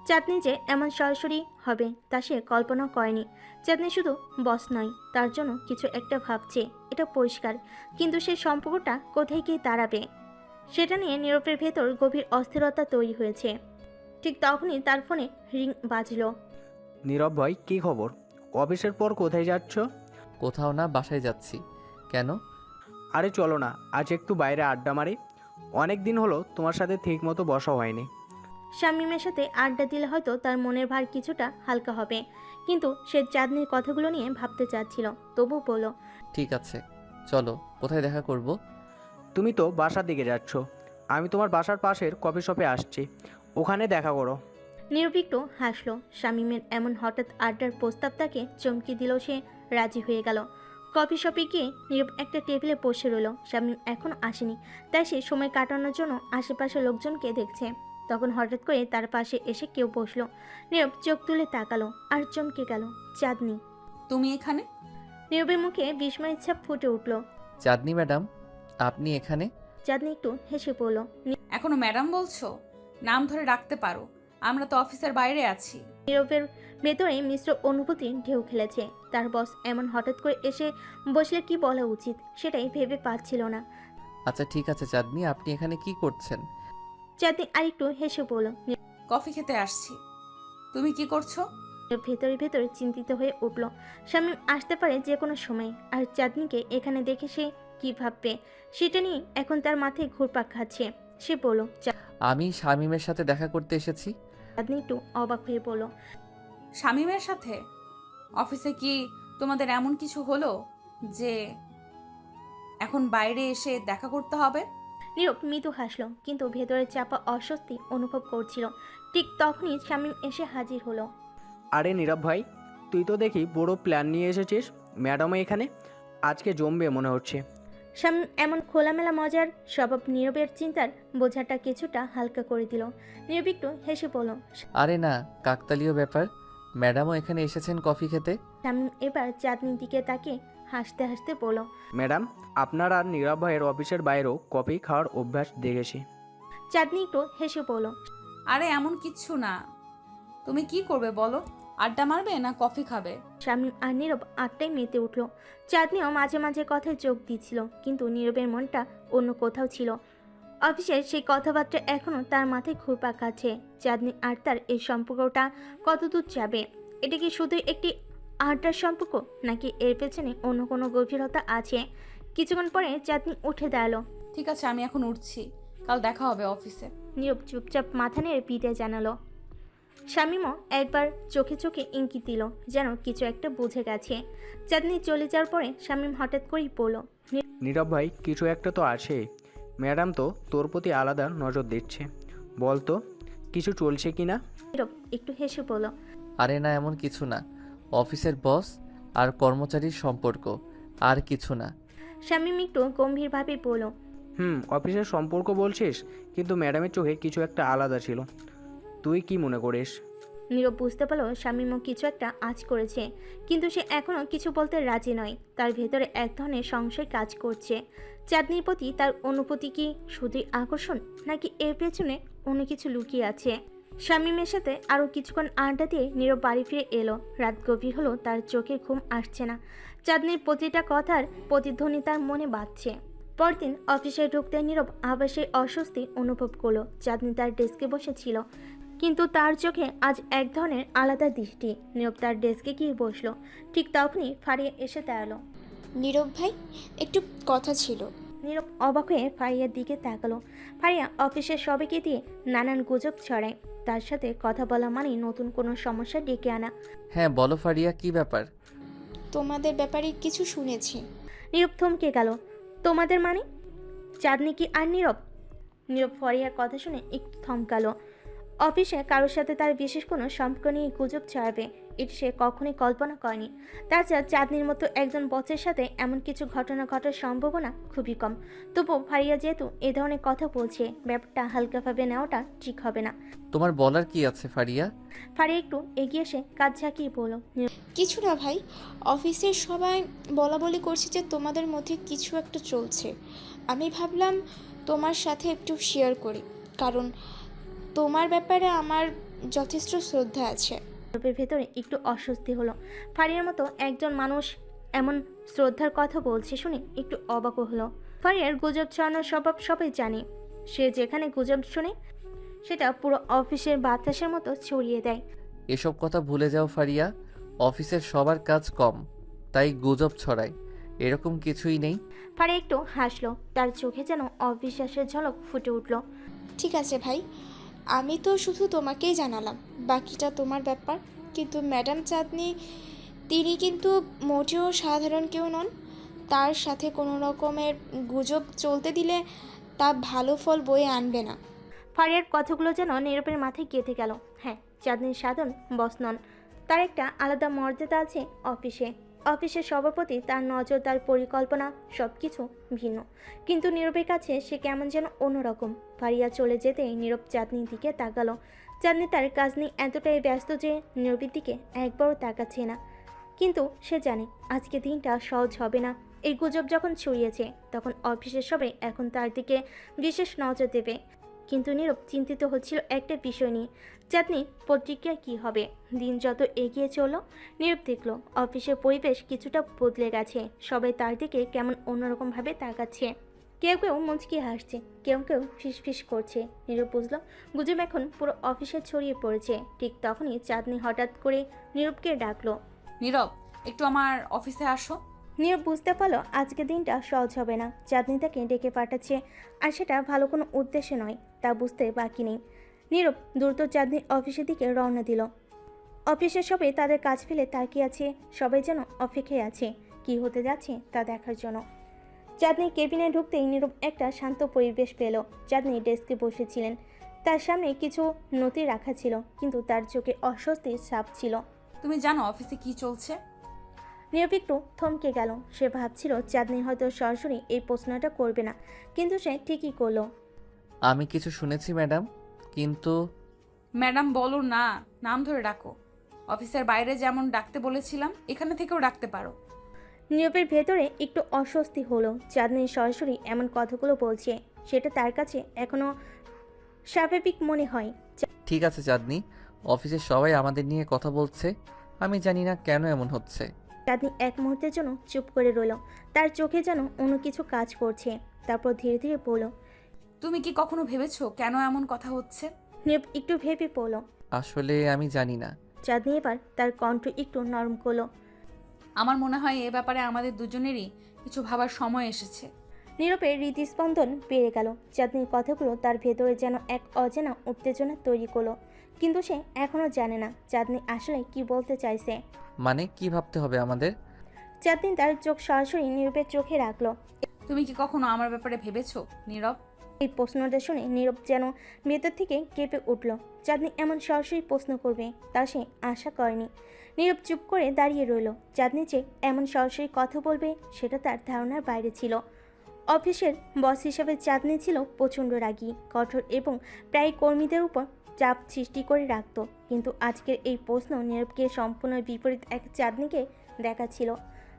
চাঁদনি যে এমন সরাসরি হবে তা সে কল্পনা করেনি। চাঁদনি শুধু বস নয়, তার জন্য কিছু একটা ভাবছে, এটা পরিষ্কার। কিন্তু সেই সম্পর্কটা কোথায় গিয়ে দাঁড়াবে সেটা নিয়ে নীরবের ভেতর গভীর অস্থিরতা তৈরি হয়েছে। ঠিক তখনই তার ফোনে রিং বাজলো। নীরব ভাই, কী খবর? অফিসের পর কোথায় যাচ্ছ? কোথাও না, বাসায় যাচ্ছি। কেন? আরে চলো না, আজ একটু বাইরে আড্ডা মারি। অনেক দিন হলো তোমার সাথে ঠিক মতো বসা হয়নি। শামীমের সাথে আড্ডা দিলে হয়তো তার মনের ভার কিছুটা হালকা হবে, কিন্তু সে চাঁদনির কথাগুলো নিয়ে ভাবতে চাচ্ছিল। তবু বলল, ঠিক আছে, চলো। কোথায় দেখা করব? তুমি তো বাসার দিকে যাচ্ছ, আমি তোমার বাসার পাশের কফি শপে আসছি, ওখানে দেখা করো। নীরব একটু হাসলো। শামীমের এমন হঠাৎ আড্ডার প্রস্তাব তাকে চমকে দিল। সে রাজি হয়ে গেল। কফি শপে গিয়ে নীরব একটা টেবিলে বসে রইল। শামীম এখনও আসেনি, তাই সে সময় কাটানোর জন্য আশেপাশের লোকজনকে দেখছে। তখন হঠাৎ করে তার পাশে এসে কেউ বসলো। নীরব চোখ তুলে তাকালো আর চমকে গেল। চাঁদনি। তুমি এখানে? নীরবের মুখে বিস্ময়ের ছাপ ফুটে উঠল। চাঁদনি ম্যাডাম, আপনি এখানে? চাঁদনি একটু হেসে পড়ল। এখনো ম্যাডাম বলছো? নাম ধরে ডাকতে পারো, আমরা তো অফিসের বাইরে আছি। নীরবের ভেতরে মিশ্র অনুভূতির ঢেউ খেলেছে। তার বস এমন হঠাৎ করে এসে বসলে কি বলা উচিত সেটাই ভেবে পাচ্ছিল না। আচ্ছা ঠিক আছে চাঁদনি, আপনি এখানে কি করছেন? চাঁদনি আরেকটু হেসে পড়ল। কফি খেতে আসছি। তুমি কি করছো? নীরব ভেতরে ভেতরে চিন্তিত হয়ে উঠল। শামীম আসতে পারে যে কোনো সময়, আর চাঁদনিকে এখানে দেখে সে কি ভাববে সেটা নিয়ে এখন তার মাথায় ঘুরপাক খাচ্ছে। সে বলল, আমি শামীমের সাথে দেখা করতে এসেছি। চাঁদনি একটু অবাক হয়ে বলল, শামীমের সাথে? অফিসে কি তোমাদের এমন কিছু হলো যে এখন বাইরে এসে দেখা করতে হবে? নীরব মৃদু হাসল, কিন্তু ভেতরে চাপা অস্বস্তি অনুভব করছিল। ঠিক তখনই শামীম এসে হাজির হলো। আরে নীরব ভাই, তুই তো দেখি বড় প্ল্যান নিয়ে এসেছিস। ম্যাডামও এখানে, আজকে জমবে মনে হচ্ছে। শামীম এমন খোলামেলা মজার স্বভাব নীরবের চিন্তার বোঝাটা কিছুটা হালকা করে দিল। নীরব একটু হেসে বলল। আরে না, কাকতালীয় ব্যাপার। ম্যাডামও এখানে এসেছেন কফি খেতে। শামীম এবার চাঁদনির দিকে তাকে হাসতে হাসতে বলল, ম্যাডাম, আপনার আর নীরব ভাইয়ের অফিসের বাইরেও কফি খাওয়ার অভ্যাস দেখেছি। চাঁদনি একটু হেসে বলল, আরে এমন কিচ্ছু না। তুমি কি করবে বলো? আড্ডা মারবে না কফি খাবে? শামীম আর নীরব আড্ডায় মেতে উঠল। চাঁদনিও মাঝে মাঝে কথায় যোগ দিচ্ছিল, কিন্তু নীরবের মনটা অন্য কোথাও ছিল। অফিসের সেই কথাবার্তা এখনও তার মাথায় ঘুরপাক খাচ্ছে। চাঁদনি আর তার এই সম্পর্কটা কতদূর যাবে? এটা কি শুধুই একটি আড্ডার সম্পর্ক, নাকি এর পেছনে অন্য কোনো গভীরতা আছে? কিছুক্ষণ পরে চাঁদনি উঠে দাঁড়ালো। ঠিক আছে, আমি এখন উঠছি, কাল দেখা হবে অফিসে। নীরব চুপচাপ মাথা নেড়ে বিদায় জানালো। শামীমও একবার চোখে চোখে ইঙ্গিত দিল, যেন কিছু একটা বুঝে গেছে। চাঁদনি চলে যাওয়ার পরে শামীম হঠাৎ করেই বলল, নীরব ভাই, কিছু একটা তো আছে। ম্যাডাম তো তোর প্রতি আলাদা নজর দিচ্ছে। বল তো, কিছু চলছে কি না? নীরব একটু হেসে বলল, আরে না, এমন কিছু না। অফিসের বস আর কর্মচারীর সম্পর্ক, আর কিছু না। শামীম একটু গম্ভীরভাবে বলল, অফিসের সম্পর্ক বলছিস, কিন্তু ম্যাডামের চোখে কিছু একটা আলাদা ছিল। তুই কি মনে করিস? নীরব বুঝতে পারল শামীমও কিছু একটা আঁচ করেছে, কিন্তু সে এখনও কিছু বলতে রাজি নয়। তার ভেতরে এক ধরনের সংশয় কাজ করছে। চাঁদনির প্রতি তার অনুভূতি কি শুধুই আকর্ষণ, নাকি এর পেছনে অন্য কিছু লুকিয়ে আছে? শামীমের সাথে আরও কিছুক্ষণ আড্ডা দিয়ে নীরব বাড়ি ফিরে এলো। রাত গভীর হলো, তার চোখে ঘুম আসছে না। চাঁদনির প্রতিটা কথার প্রতিধ্বনি তার মনে বাজছে। পরদিন অফিসে ঢুকতে নীরব আবার সেই অস্বস্তি অনুভব করলো। চাঁদনি তার ডেস্কে বসেছিল, কিন্তু তার চোখে আজ এক ধরনের আলাদা দৃষ্টি। নীরব তার ডেস্কে গিয়ে বসলো। ঠিক তখনই ফারিয়া এসে দাঁড়ালো। নীরব ভাই, একটু কথা ছিল। নীরব অবাক হয়ে ফারিয়ার দিকে তাকালো। ফারিয়া অফিসের সবাইকে দিয়ে নানান গুজব ছড়ায়। তার সাথে কথা বলা মানেই নতুন কোনো সমস্যা ডেকে আনা। হ্যাঁ বলো ফারিয়া, কি ব্যাপার? তোমাদের ব্যাপারে কিছু শুনেছি। নীরব থমকে গেল। তোমাদের মানে? চাঁদনি কি আর নীরব? নীরব ফারিয়ার কথা শুনে একটু থমকালো। অফিসে কারোর সাথে তার বিশেষ কোনো সম্পর্ক নিয়ে গুজব ছড়াবে, এটি সে কখনোই কল্পনা করেনি। তাছাড়া চাঁদনির মতো একজন বসের সাথে এমন কিছু ঘটনা ঘটার সম্ভাবনা খুবই কম। তবুও ফারিয়া যেহেতু এ ধরনের কথা বলছে, ব্যাপারটা হালকাভাবে নেওয়াটা ঠিক হবে না। তোমার বলার কি আছে ফারিয়া? ফারিয়া একটু এগিয়ে এসে কাজ ঝাঁকিয়ে বলল, কিছু না ভাই, অফিসের সবাই বলা বলি করছে যে তোমাদের মধ্যে কিছু একটা চলছে। আমি ভাবলাম তোমার সাথে একটু শেয়ার করি, কারণ তোমার ব্যাপারে আমার যথেষ্ট শ্রদ্ধা আছে। নীরবের ভেতরে একটু অস্বস্তি হলো। ফারিয়ার মতো একজন মানুষ এমন শ্রদ্ধার কথা বলছে শুনে একটু অবাক হলো। ফারিয়ার গুজব ছড়ানোর স্বভাব সবাই জানে। সে যেখানে গুজব শোনে সেটা পুরো অফিসের বাতাসের মতো ছড়িয়ে দেয়। এসব কথা ভুলে যাও ফারিয়া। অফিসের সবার কাজ কম, তাই গুজব ছড়ায়, এরকম কিছুই নেই। ফারিয়া একটু হাসলো, তার চোখে যেন অবিশ্বাসের ঝলক ফুটে উঠল। ঠিক আছে ভাই, আমি তো শুধু তোমাকেই জানালাম, বাকিটা তোমার ব্যাপার। কিন্তু ম্যাডাম চাঁদনি, তিনি কিন্তু মোটেও সাধারণ কেউ নন। তার সাথে কোনো রকমের গুজব চলতে দিলে তা ভালো ফল বয়ে আনবে না। ফারিয়ার কথাগুলো যেন নীরবের মাথায় গেঁথে গেল। হ্যাঁ, চাঁদনির সাধারণ বস নন, তার একটা আলাদা মর্যাদা আছে অফিসে। অফিসের সবার প্রতি তার নজর, তার পরিকল্পনা সব কিছু ভিন্ন। কিন্তু নীরবের কাছে সে কেমন যেন অন্যরকম। ফারিয়া চলে যেতেই নীরব চাঁদনির দিকে তাকালো। চাঁদনি তার কাজ নিয়ে এতটাই ব্যস্ত যে নীরবের দিকে একবারও তাকাচ্ছে না। কিন্তু সে জানে আজকে দিনটা সহজ হবে না। এই গুজব যখন ছড়িয়েছে তখন অফিসের সবাই এখন তার দিকে বিশেষ নজর দেবে। কিন্তু নীরব চিন্তিত হচ্ছিল একটা বিষয় নিয়ে, চাঁদনির প্রতিক্রিয়া কী হবে। দিন যত এগিয়ে চলল, নীরব দেখল অফিসের পরিবেশ কিছুটা বদলে গেছে। সবাই তার দিকে কেমন অন্যরকমভাবে তাকাচ্ছে। কেউ কেউ মুচকি হাসছে, কেউ কেউ ফিসফিস করছে। নীরব বুঝল গুজব এখন পুরো অফিসে ছড়িয়ে পড়েছে। ঠিক তখনই চাঁদনি হঠাৎ করে নীরবকে ডাকলো। নীরব, একটু আমার অফিসে আসো। নীরব বুঝতে পারলো আজকে দিনটা সহজ হবে না। চাঁদনি তাকে ডেকে পাঠাচ্ছে, আর সেটা ভালো কোনো উদ্দেশ্যে নয়, তা বুঝতে বাকি নেই। নীরব দ্রুত চাঁদনির অফিসের দিকে রওনা দিল। অফিসের সবাই তাদের কাজ ফেলে তাকিয়ে আছে, সবাই যেন অপেক্ষায় আছে কি হতে যাচ্ছে তা দেখার জন্য। চাঁদনি কেবিনে ঢুকতেই নীরব একটা শান্ত পরিবেশ পেল। চাঁদনি ডেস্কে বসেছিলেন, তার সামনে কিছু নথি রাখা ছিল, কিন্তু তার চোখে অস্বস্তির ছাপ ছিল। তুমি জানো অফিসে কি চলছে? নীরব একটু থমকে গেল। সে ভাবছিল চাঁদনি হয়তো সরাসরি এই প্রশ্নটা করবে না, কিন্তু সে ঠিকই করলো। আমি কিছু শুনেছি ম্যাডাম, কিন্তু ম্যাডাম বলো না, নাম ধরে ডাকো। অফিসের বাইরে যেমন ডাকতে বলেছিলাম, এখানে থেকেও ডাকতে পারো। নীরবের ভেতরে একটু অস্বস্তি হলো। চাঁদনি সরাসরি এমন কথাগুলো বলছে, সেটা তার কাছে এখনো স্বাভাবিক মনে হয়। ঠিক আছে চাঁদনি, অফিসের সবাই আমাদের নিয়ে কথা বলছে, আমি জানি না কেন এমন হচ্ছে। চাঁদনি এক মুহূর্তের জন্য চুপ করে রইল, তার চোখে যেন অন্য কিছু কাজ করছে। তারপর ধীরে ধীরে বলল, তুমি কি কখনো ভেবেছো কেন এমন কথা হচ্ছে? নীরব একটু ভেবে পড়ল। আসলে আমি জানি না। চাঁদনি এবার তার কণ্ঠ একটু নরম করলো। আমার মনে হয় এ ব্যাপারে আমাদের দুজনেরই কিছু ভাবার সময় এসেছে। নীরবের হৃদস্পন্দন বেড়ে গেল। চাঁদনির কথাগুলো তার ভেতরে যেন এক অজানা উত্তেজনা তৈরি করলো, কিন্তু সে এখনও জানে না চাঁদনি আসলে কি বলতে চাইছে। মানে কি ভাবতে হবে আমাদের? চাঁদনি তার চোখ সরাসরি নীরবের চোখে রাখলো। তুমি কি কখনো আমার ব্যাপারে ভেবেছো নীরব? এই প্রশ্নটা শুনে নীরব যেন ভেতর থেকে কেঁপে উঠল। চাঁদনি এমন সরাসরি প্রশ্ন করবে তা সে আশা করেনি। নীরব চুপ করে দাঁড়িয়ে রইল। চাঁদনি যে এমন সরাসরি কথা বলবে সেটা তার ধারণার বাইরে ছিল। অফিসের বস হিসেবে চাঁদনি ছিল প্রচণ্ড রাগী, কঠোর এবং প্রায় কর্মীদের উপর চাপ সৃষ্টি করে রাখত। কিন্তু আজকের এই প্রশ্ন নীরবকে সম্পূর্ণ বিপরীত এক চাঁদনিকে দেখাচ্ছিল।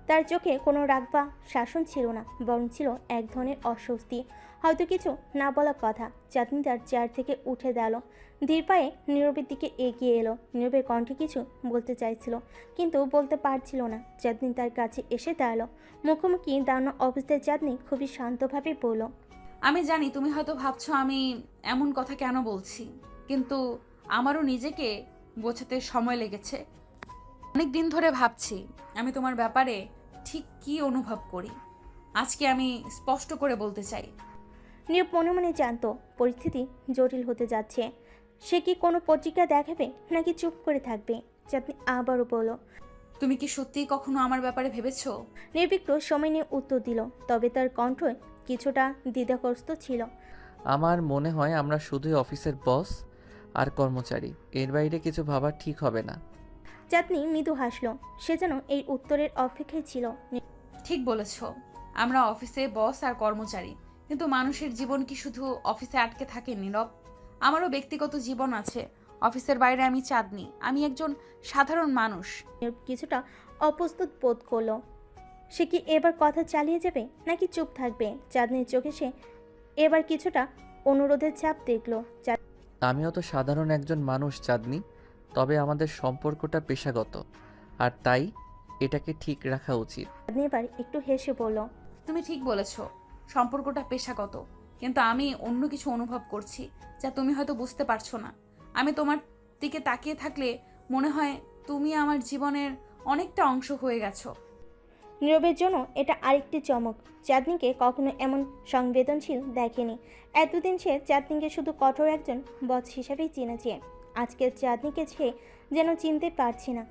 তার চোখে কোনো রাগ বা শাসন ছিল না, বরং ছিল এক ধরনের অস্বস্তি, হয়তো কিছু না বলা কথা। চাঁদনি তার চেয়ার থেকে উঠে দাঁড়ালো, ধীর পায়ে নীরবের দিকে এগিয়ে এলো। নীরবের কণ্ঠে কিছু বলতে চাইছিল, কিন্তু বলতে পারছিল না। চাঁদনি তার কাছে এসে দাঁড়ালো। মুখোমুখি দাঁড়ানো অবস্থায় চাঁদনি খুবই শান্তভাবে বলল, আমি জানি তুমি হয়তো ভাবছো আমি এমন কথা কেন বলছি, কিন্তু আমারও নিজেকে বোঝাতে সময় লেগেছে। অনেক দিন ধরে ভাবছি আমি তোমার ব্যাপারে ঠিক কী অনুভব করি। আজকে আমি স্পষ্ট করে বলতে চাই। নীরব মনে মনে জানত পরিস্থিতি জটিল হতে যাচ্ছে। সে কি কোনো প্রতিক্রিয়া দেখাবে নাকি চুপ করে থাকবে? চাঁদনি আবারও বলল। তুমি কি সত্যিই কখনো আমার ব্যাপারে ভেবেছো? নির্বিঘ্ন সময় নিয়ে উত্তর দিল, তবে তার কণ্ঠ কিছুটা দ্বিধাগ্রস্ত ছিল। আমার মনে হয় আমরা শুধুই অফিসের বস আর কর্মচারী, এর বাইরে কিছু ভাবা ঠিক হবে না। চাঁদনি মৃদু হাসলো। সে যেন এই উত্তরের অপেক্ষায় ছিল। ঠিক বলেছ, আমরা অফিসে বস আর কর্মচারী, কিন্তু মানুষের জীবন কি শুধু অফিসে আটকে থাকে নীরব? আমারও ব্যক্তিগত জীবন আছে। অফিসের বাইরে আমি চাঁদনি, আমি একজন সাধারণ মানুষ। নীরব কিছুটা অপ্রস্তুত বোধ করলো। সে কি এবার কথা চালিয়ে যাবে নাকি চুপ থাকবে? চাঁদনির চোখে সে এবার কিছুটা অনুরোধের ছাপ দেখলো। আমিও তো সাধারণ একজন মানুষ চাঁদনি, তবে আমাদের সম্পর্কটা পেশাগত, আর তাই এটাকে ঠিক রাখা উচিত। চাঁদনি এবার একটু হেসে বলল, তুমি ঠিক বলেছ, সম্পর্কটা পেশাগত, কিন্তু আমি অন্য কিছু অনুভব করছি যা তুমি হয়তো বুঝতে পারছো না। আমি তোমার দিকে তাকিয়ে থাকলে মনে হয় তুমি আমার জীবনের অনেকটা অংশ হয়ে গেছো। নীরবের জন্য এটা আরেকটি চমক। চাঁদনিকে কখনো এমন সংবেদনশীল দেখেনি। এতদিন সে চাঁদনিকে শুধু কঠোর একজন বস হিসাবেই চিনেছে। আজকের চাঁদনিকে সে যেন চিনতে পারছে না।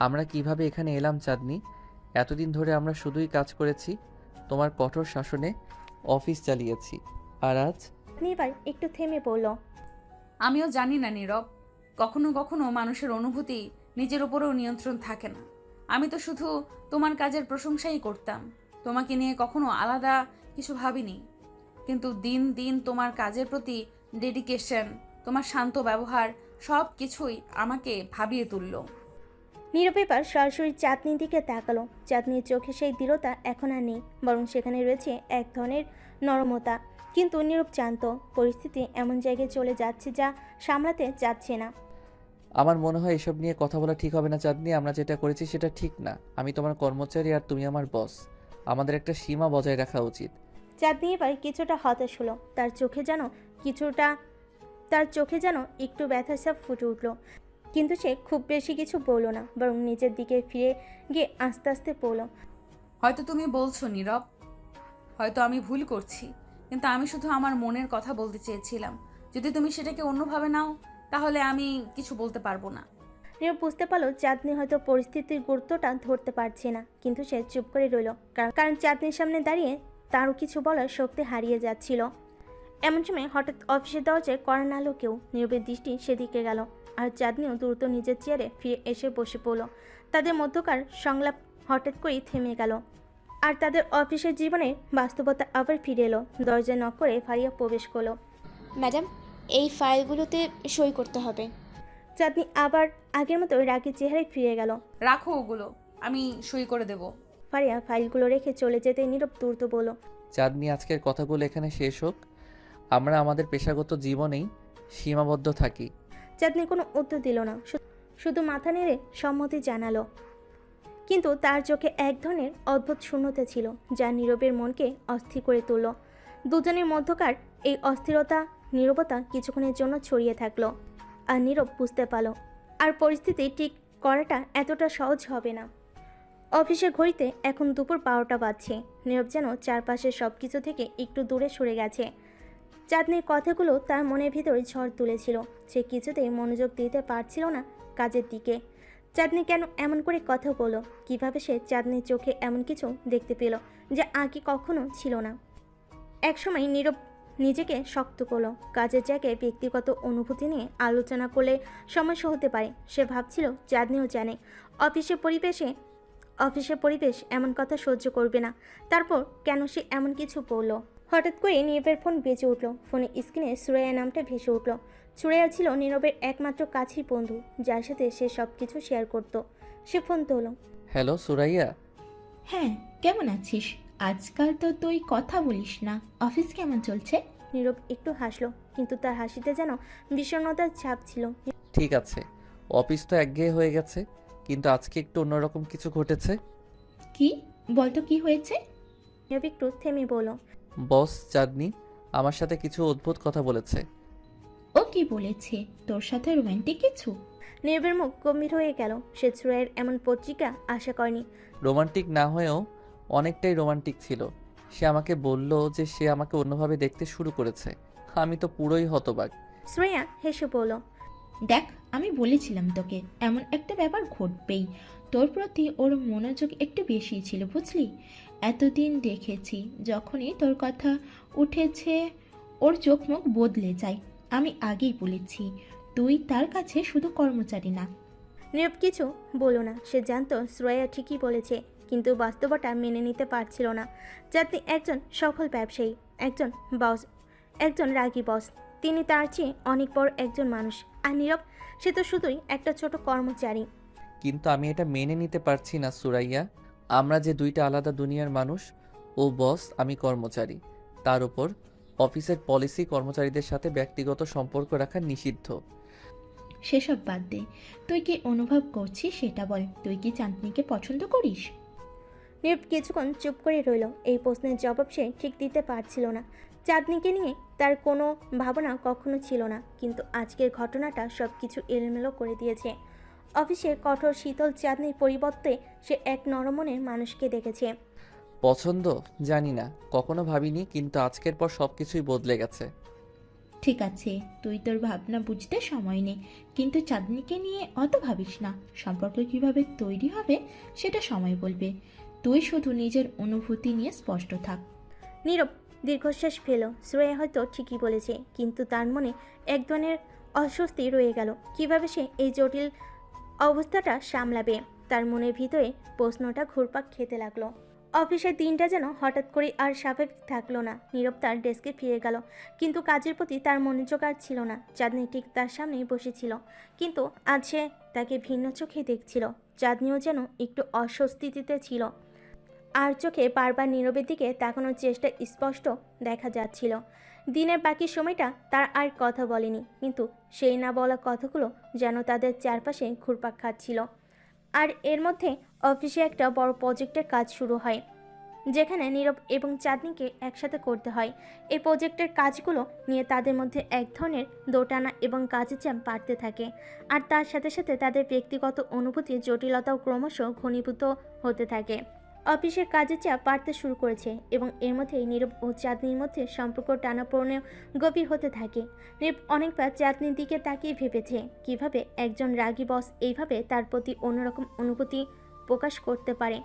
আমরা কিভাবে এখানে এলাম চাঁদনি? এতদিন ধরে আমরা শুধুই কাজ করেছি, তোমার কঠোর শাসনে অফিস চালিয়েছি, আর আজ চাঁদনি এবার একটু থেমে পড়ল। আমিও জানি না নীরব, কখনো কখনো মানুষের অনুভূতি নিজের উপরেও নিয়ন্ত্রণ থাকে না। আমি তো শুধু তোমার কাজের প্রশংসাই করতাম, তোমাকে নিয়ে কখনো আলাদা কিছু ভাবিনি। কিন্তু দিন দিন তোমার কাজের প্রতি ডেডিকেশন, তোমার শান্ত ব্যবহার সব কিছুই আমাকে ভাবিয়ে তুলল। নীরব এবার সরাসরি চাঁদনির দিকে তাকালো। চাঁদনির চোখে সেই দৃঢ়তা এখন আর নেই, বরং সেখানে রয়েছে এক ধরনের নরমতা। কিন্তু নীরব জানত পরিস্থিতি এমন জায়গায় চলে যাচ্ছে যা সামলাতে যাচ্ছে না। আমার মনে হয় এসব নিয়ে কথা বলা ঠিক হবে না চাঁদনি। আমরা যেটা করেছি সেটা ঠিক না। আমি তোমার কর্মচারী আর তুমি আমার বস, আমাদের একটা সীমা বজায় রাখা উচিত। চাঁদনি এবার কিছুটা হতাশ হলো। তার চোখে যেন একটু ব্যথার ছাপ ফুটে উঠল। কিন্তু সে খুব বেশি কিছু বলল না, বরং নিজের দিকে ফিরে গিয়ে আস্তে আস্তে বলল, হয়তো তুমি বলছো নীরব, হয়তো আমি ভুল করছি, কিন্তু আমি শুধু আমার মনের কথা বলতে চেয়েছিলাম। যদি তুমি সেটাকে অন্যভাবে নাও তাহলে আমি কিছু বলতে পারবো না। নীরব বুঝতে পারলো চাঁদনি হয়তো পরিস্থিতির গুরুত্বটা ধরতে পারছে না, কিন্তু সে চুপ করে রইল। কারণ চাঁদনির সামনে দাঁড়িয়ে তারও কিছু বলার শক্তি হারিয়ে যাচ্ছিল। এমন সময় হঠাৎ অফিসের দরজায় কড়া নাড়ল কেউ। নীরবের দৃষ্টি সেদিকে গেল, আর চাঁদনিও দ্রুত নিজের চেয়ারে ফিরে এসে বসে পড়ল। তাদের মধ্যকার সংলাপ হঠাৎ করেই থেমে গেল, আর তাদের অফিসের জীবনের বাস্তবতা আবার ফিরে এলো। দরজায় নক করে ফারিয়া প্রবেশ করলো। ম্যাডাম, এই ফাইলগুলোতে সই করতে হবে। চাঁদনি আবার আগের মতো রাগী চেহারায় ফিরে গেল। রাখো ওগুলো, আমি সই করে দেব। ফারিয়া ফাইলগুলো রেখে চলে যেতে নীরব দ্রুত বলল, চাঁদনি, আজকের কথাগুলো এখানে শেষ হোক। আমরা আমাদের পেশাগত জীবনেই সীমাবদ্ধ থাকি। চাঁদনি কোনো উত্তর দিল না, শুধু মাথা নেড়ে সম্মতি জানালো। কিন্তু তার চোখে এক ধরনের অদ্ভুত শূন্যতা ছিল, যা নীরবের মনকে অস্থির করে তুলল। দুজনের মধ্যকার এই অস্থিরতা, নীরবতা কিছুক্ষণের জন্য ছড়িয়ে থাকলো। আর নীরব বুঝতে পারল আর পরিস্থিতি ঠিক করাটা এতটা সহজ হবে না। অফিসের ঘড়িতে এখন দুপুর 12টা বাজছে। নীরব যেন চারপাশের সব কিছু থেকে একটু দূরে সরে গেছে। চাঁদনির কথাগুলো তার মনের ভিতরে ঝড় তুলেছিল। সে কিছুতেই মনোযোগ দিতে পারছিল না কাজের দিকে। চাঁদনি কেন এমন করে কথা বলল? কিভাবে সে চাঁদনির চোখে এমন কিছু দেখতে পেল যা আগে কখনো ছিল না? একসময় নীরব নিজেকে শক্ত করলো। কাজের জায়গায় ব্যক্তিগত অনুভূতি নিয়ে আলোচনা করলে সমস্যা হতে পারে। সে ভাবছিল চাঁদনিও জানে অফিসের পরিবেশ এমন কথা সহ্য করবে না। তারপর কেন সে এমন কিছু বলল? হঠাৎ করে নীরবের ফোন বেজে উঠল। ফোনের স্ক্রিনে সুরাইয়া নামটা ভেসে উঠল। সুরাইয়া ছিল নীরবের একমাত্র কাছের বন্ধু, যার সাথে সে সব কিছু শেয়ার করত। সে ফোন তোল। হ্যালো সুরাইয়া। হ্যাঁ, কেমন আছিস? আজকাল তো তুই কথা বলিস না। অফিস কেমন চলছে? নীরব একটু হাসলো, কিন্তু তার হাসিতে যেন বিষণ্ণতার ছাপ ছিল। ঠিক আছে, অফিস তো একঘেয়ে হয়ে গেছে, কিন্তু আজকে একটু অন্যরকম কিছু ঘটেছে। কি বলতো, কি হয়েছে? নীরব একটু থেমে বলল, বস চাঁদনি আমার সাথে কিছু অদ্ভুত কথা বলেছে। ও কি বলেছে? তোর সাথে রোমান্টিক কিছু? নীরবের মুখ গম্ভীর হয়ে গেল। সে সুরাইয়ের এমন পত্রিকা আশা করেনি। রোমান্টিক না হয়েও অনেকটাই রোমান্টিক ছিল। সে আমাকে বলল যে সে আমাকে অন্যভাবে দেখতে শুরু করেছে। আমি তো পুরোই হতবাক। সুরাইয়া হেসে বলল, দেখ, আমি বলেছিলাম তোকে এমন একটা ব্যাপার ঘটবেই। তোর প্রতি ওর মনোযোগ একটু বেশি ছিল, বুঝলি? এতদিন দেখেছি, যখনই তোর কথা উঠেছে ওর চোখ মুখ বদলে যায়। আমি আগেই বলেছি, তুই তার কাছে শুধু কর্মচারী না। নীরব কিছু বলো না। সে জানতো শ্রেয়া ঠিকই বলেছে, কিন্তু বাস্তবতা মেনে নিতে পারছিল না। চাঁদনি একজন সফল ব্যবসায়ী, একজন বস, একজন রাগী বস। তিনি তার চেয়ে অনেক বড় একজন মানুষ। আর নীরব, সে তো শুধুই একটা ছোট কর্মচারী। কিন্তু আমি এটা মেনে নিতে পারছি না সুরাইয়া। আমরা যে দুইটা আলাদা দুনিয়ার মানুষ। ও বস, আমি কর্মচারী। তার উপর অফিসের পলিসি কর্মচারীদের সাথে ব্যক্তিগত সম্পর্ক রাখা নিষিদ্ধ। সেসব বাদ দে, তুই কি অনুভব করছিস সেটা বল। তুই কি চাঁদনিকে পছন্দ করিস? নীরব কিছুক্ষণ চুপ করে রইল। এই প্রশ্নের জবাব সে ঠিক দিতে পারছিল না। চাঁদনিকে নিয়ে তার কোনো ভাবনা কখনো ছিল না, কিন্তু আজকের ঘটনাটা সব কিছু এলোমেলো করে দিয়েছে। অফিসের কঠোর শীতল চাঁদনির পরিবর্তে সে এক নরমনের মানুষকে দেখেছে। পছন্দ জানি না, কখনো ভাবিনি, কিন্তু আজকের পর সব কিছুই বদলে গেছে। ঠিক আছে, তুই তোর ভাবনা বুঝতে সময় নে, কিন্তু চাঁদনিকে নিয়ে অত ভাবিস না। সম্পর্ক কিভাবে তৈরি হবে সেটা সময় বলবে। তুই শুধু নিজের অনুভূতি নিয়ে স্পষ্ট থাক। নীরব দীর্ঘশ্বাস ফেল। শ্রেয়া হয়তো ঠিকই বলেছে, কিন্তু তার মনে এক ধরনের অস্বস্তি রয়ে গেল। কিভাবে সে এই জটিল অবস্থাটা সামলাবে? তার মনের ভিতরে প্রশ্নটা ঘুরপাক খেতে লাগলো। অফিসের দিনটা যেন হঠাৎ করে আর স্বাভাবিক থাকলো না। নীরব তার ডেস্কে ফিরে গেল, কিন্তু কাজের প্রতি তার মনোযোগ আর ছিল না। চাঁদনি ঠিক তার সামনেই বসেছিল, কিন্তু আজ সে তাকে ভিন্ন চোখে দেখছিল। চাঁদনিও যেন একটু অস্বস্তিতে ছিল, আর চোখে বারবার নীরবের দিকে তাকানোর চেষ্টা স্পষ্ট দেখা যাচ্ছিল। দিনের বাকি সময়টা তার আর কথা বলেনি, কিন্তু সেই না বলা কথাগুলো যেন তাদের চারপাশে ঘুরপাক খাচ্ছিল। আর এর মধ্যে অফিসে একটা বড় প্রজেক্টের কাজ শুরু হয়, যেখানে নীরব এবং চাঁদনিকে একসাথে করতে হয়। এই প্রজেক্টের কাজগুলো নিয়ে তাদের মধ্যে এক ধরনের দোটানা এবং কাজের চাপ বাড়তে থাকে। আর তার সাথে সাথে তাদের ব্যক্তিগত অনুভূতির জটিলতাও ক্রমশ ঘনীভূত হতে থাকে। অফিসের কাজের চাপ বাড়তে শুরু করেছে, এবং এর মধ্যেই নীরব ও চাঁদনির মধ্যে সম্পর্ক টানাপোড়েনে গভীর হতে থাকে। নীরব অনেকবার চাঁদনির দিকে তাকিয়ে ভেবেছে, কিভাবে একজন রাগী বস এইভাবে তার প্রতি অন্যরকম অনুভূতি প্রকাশ করতে পারে।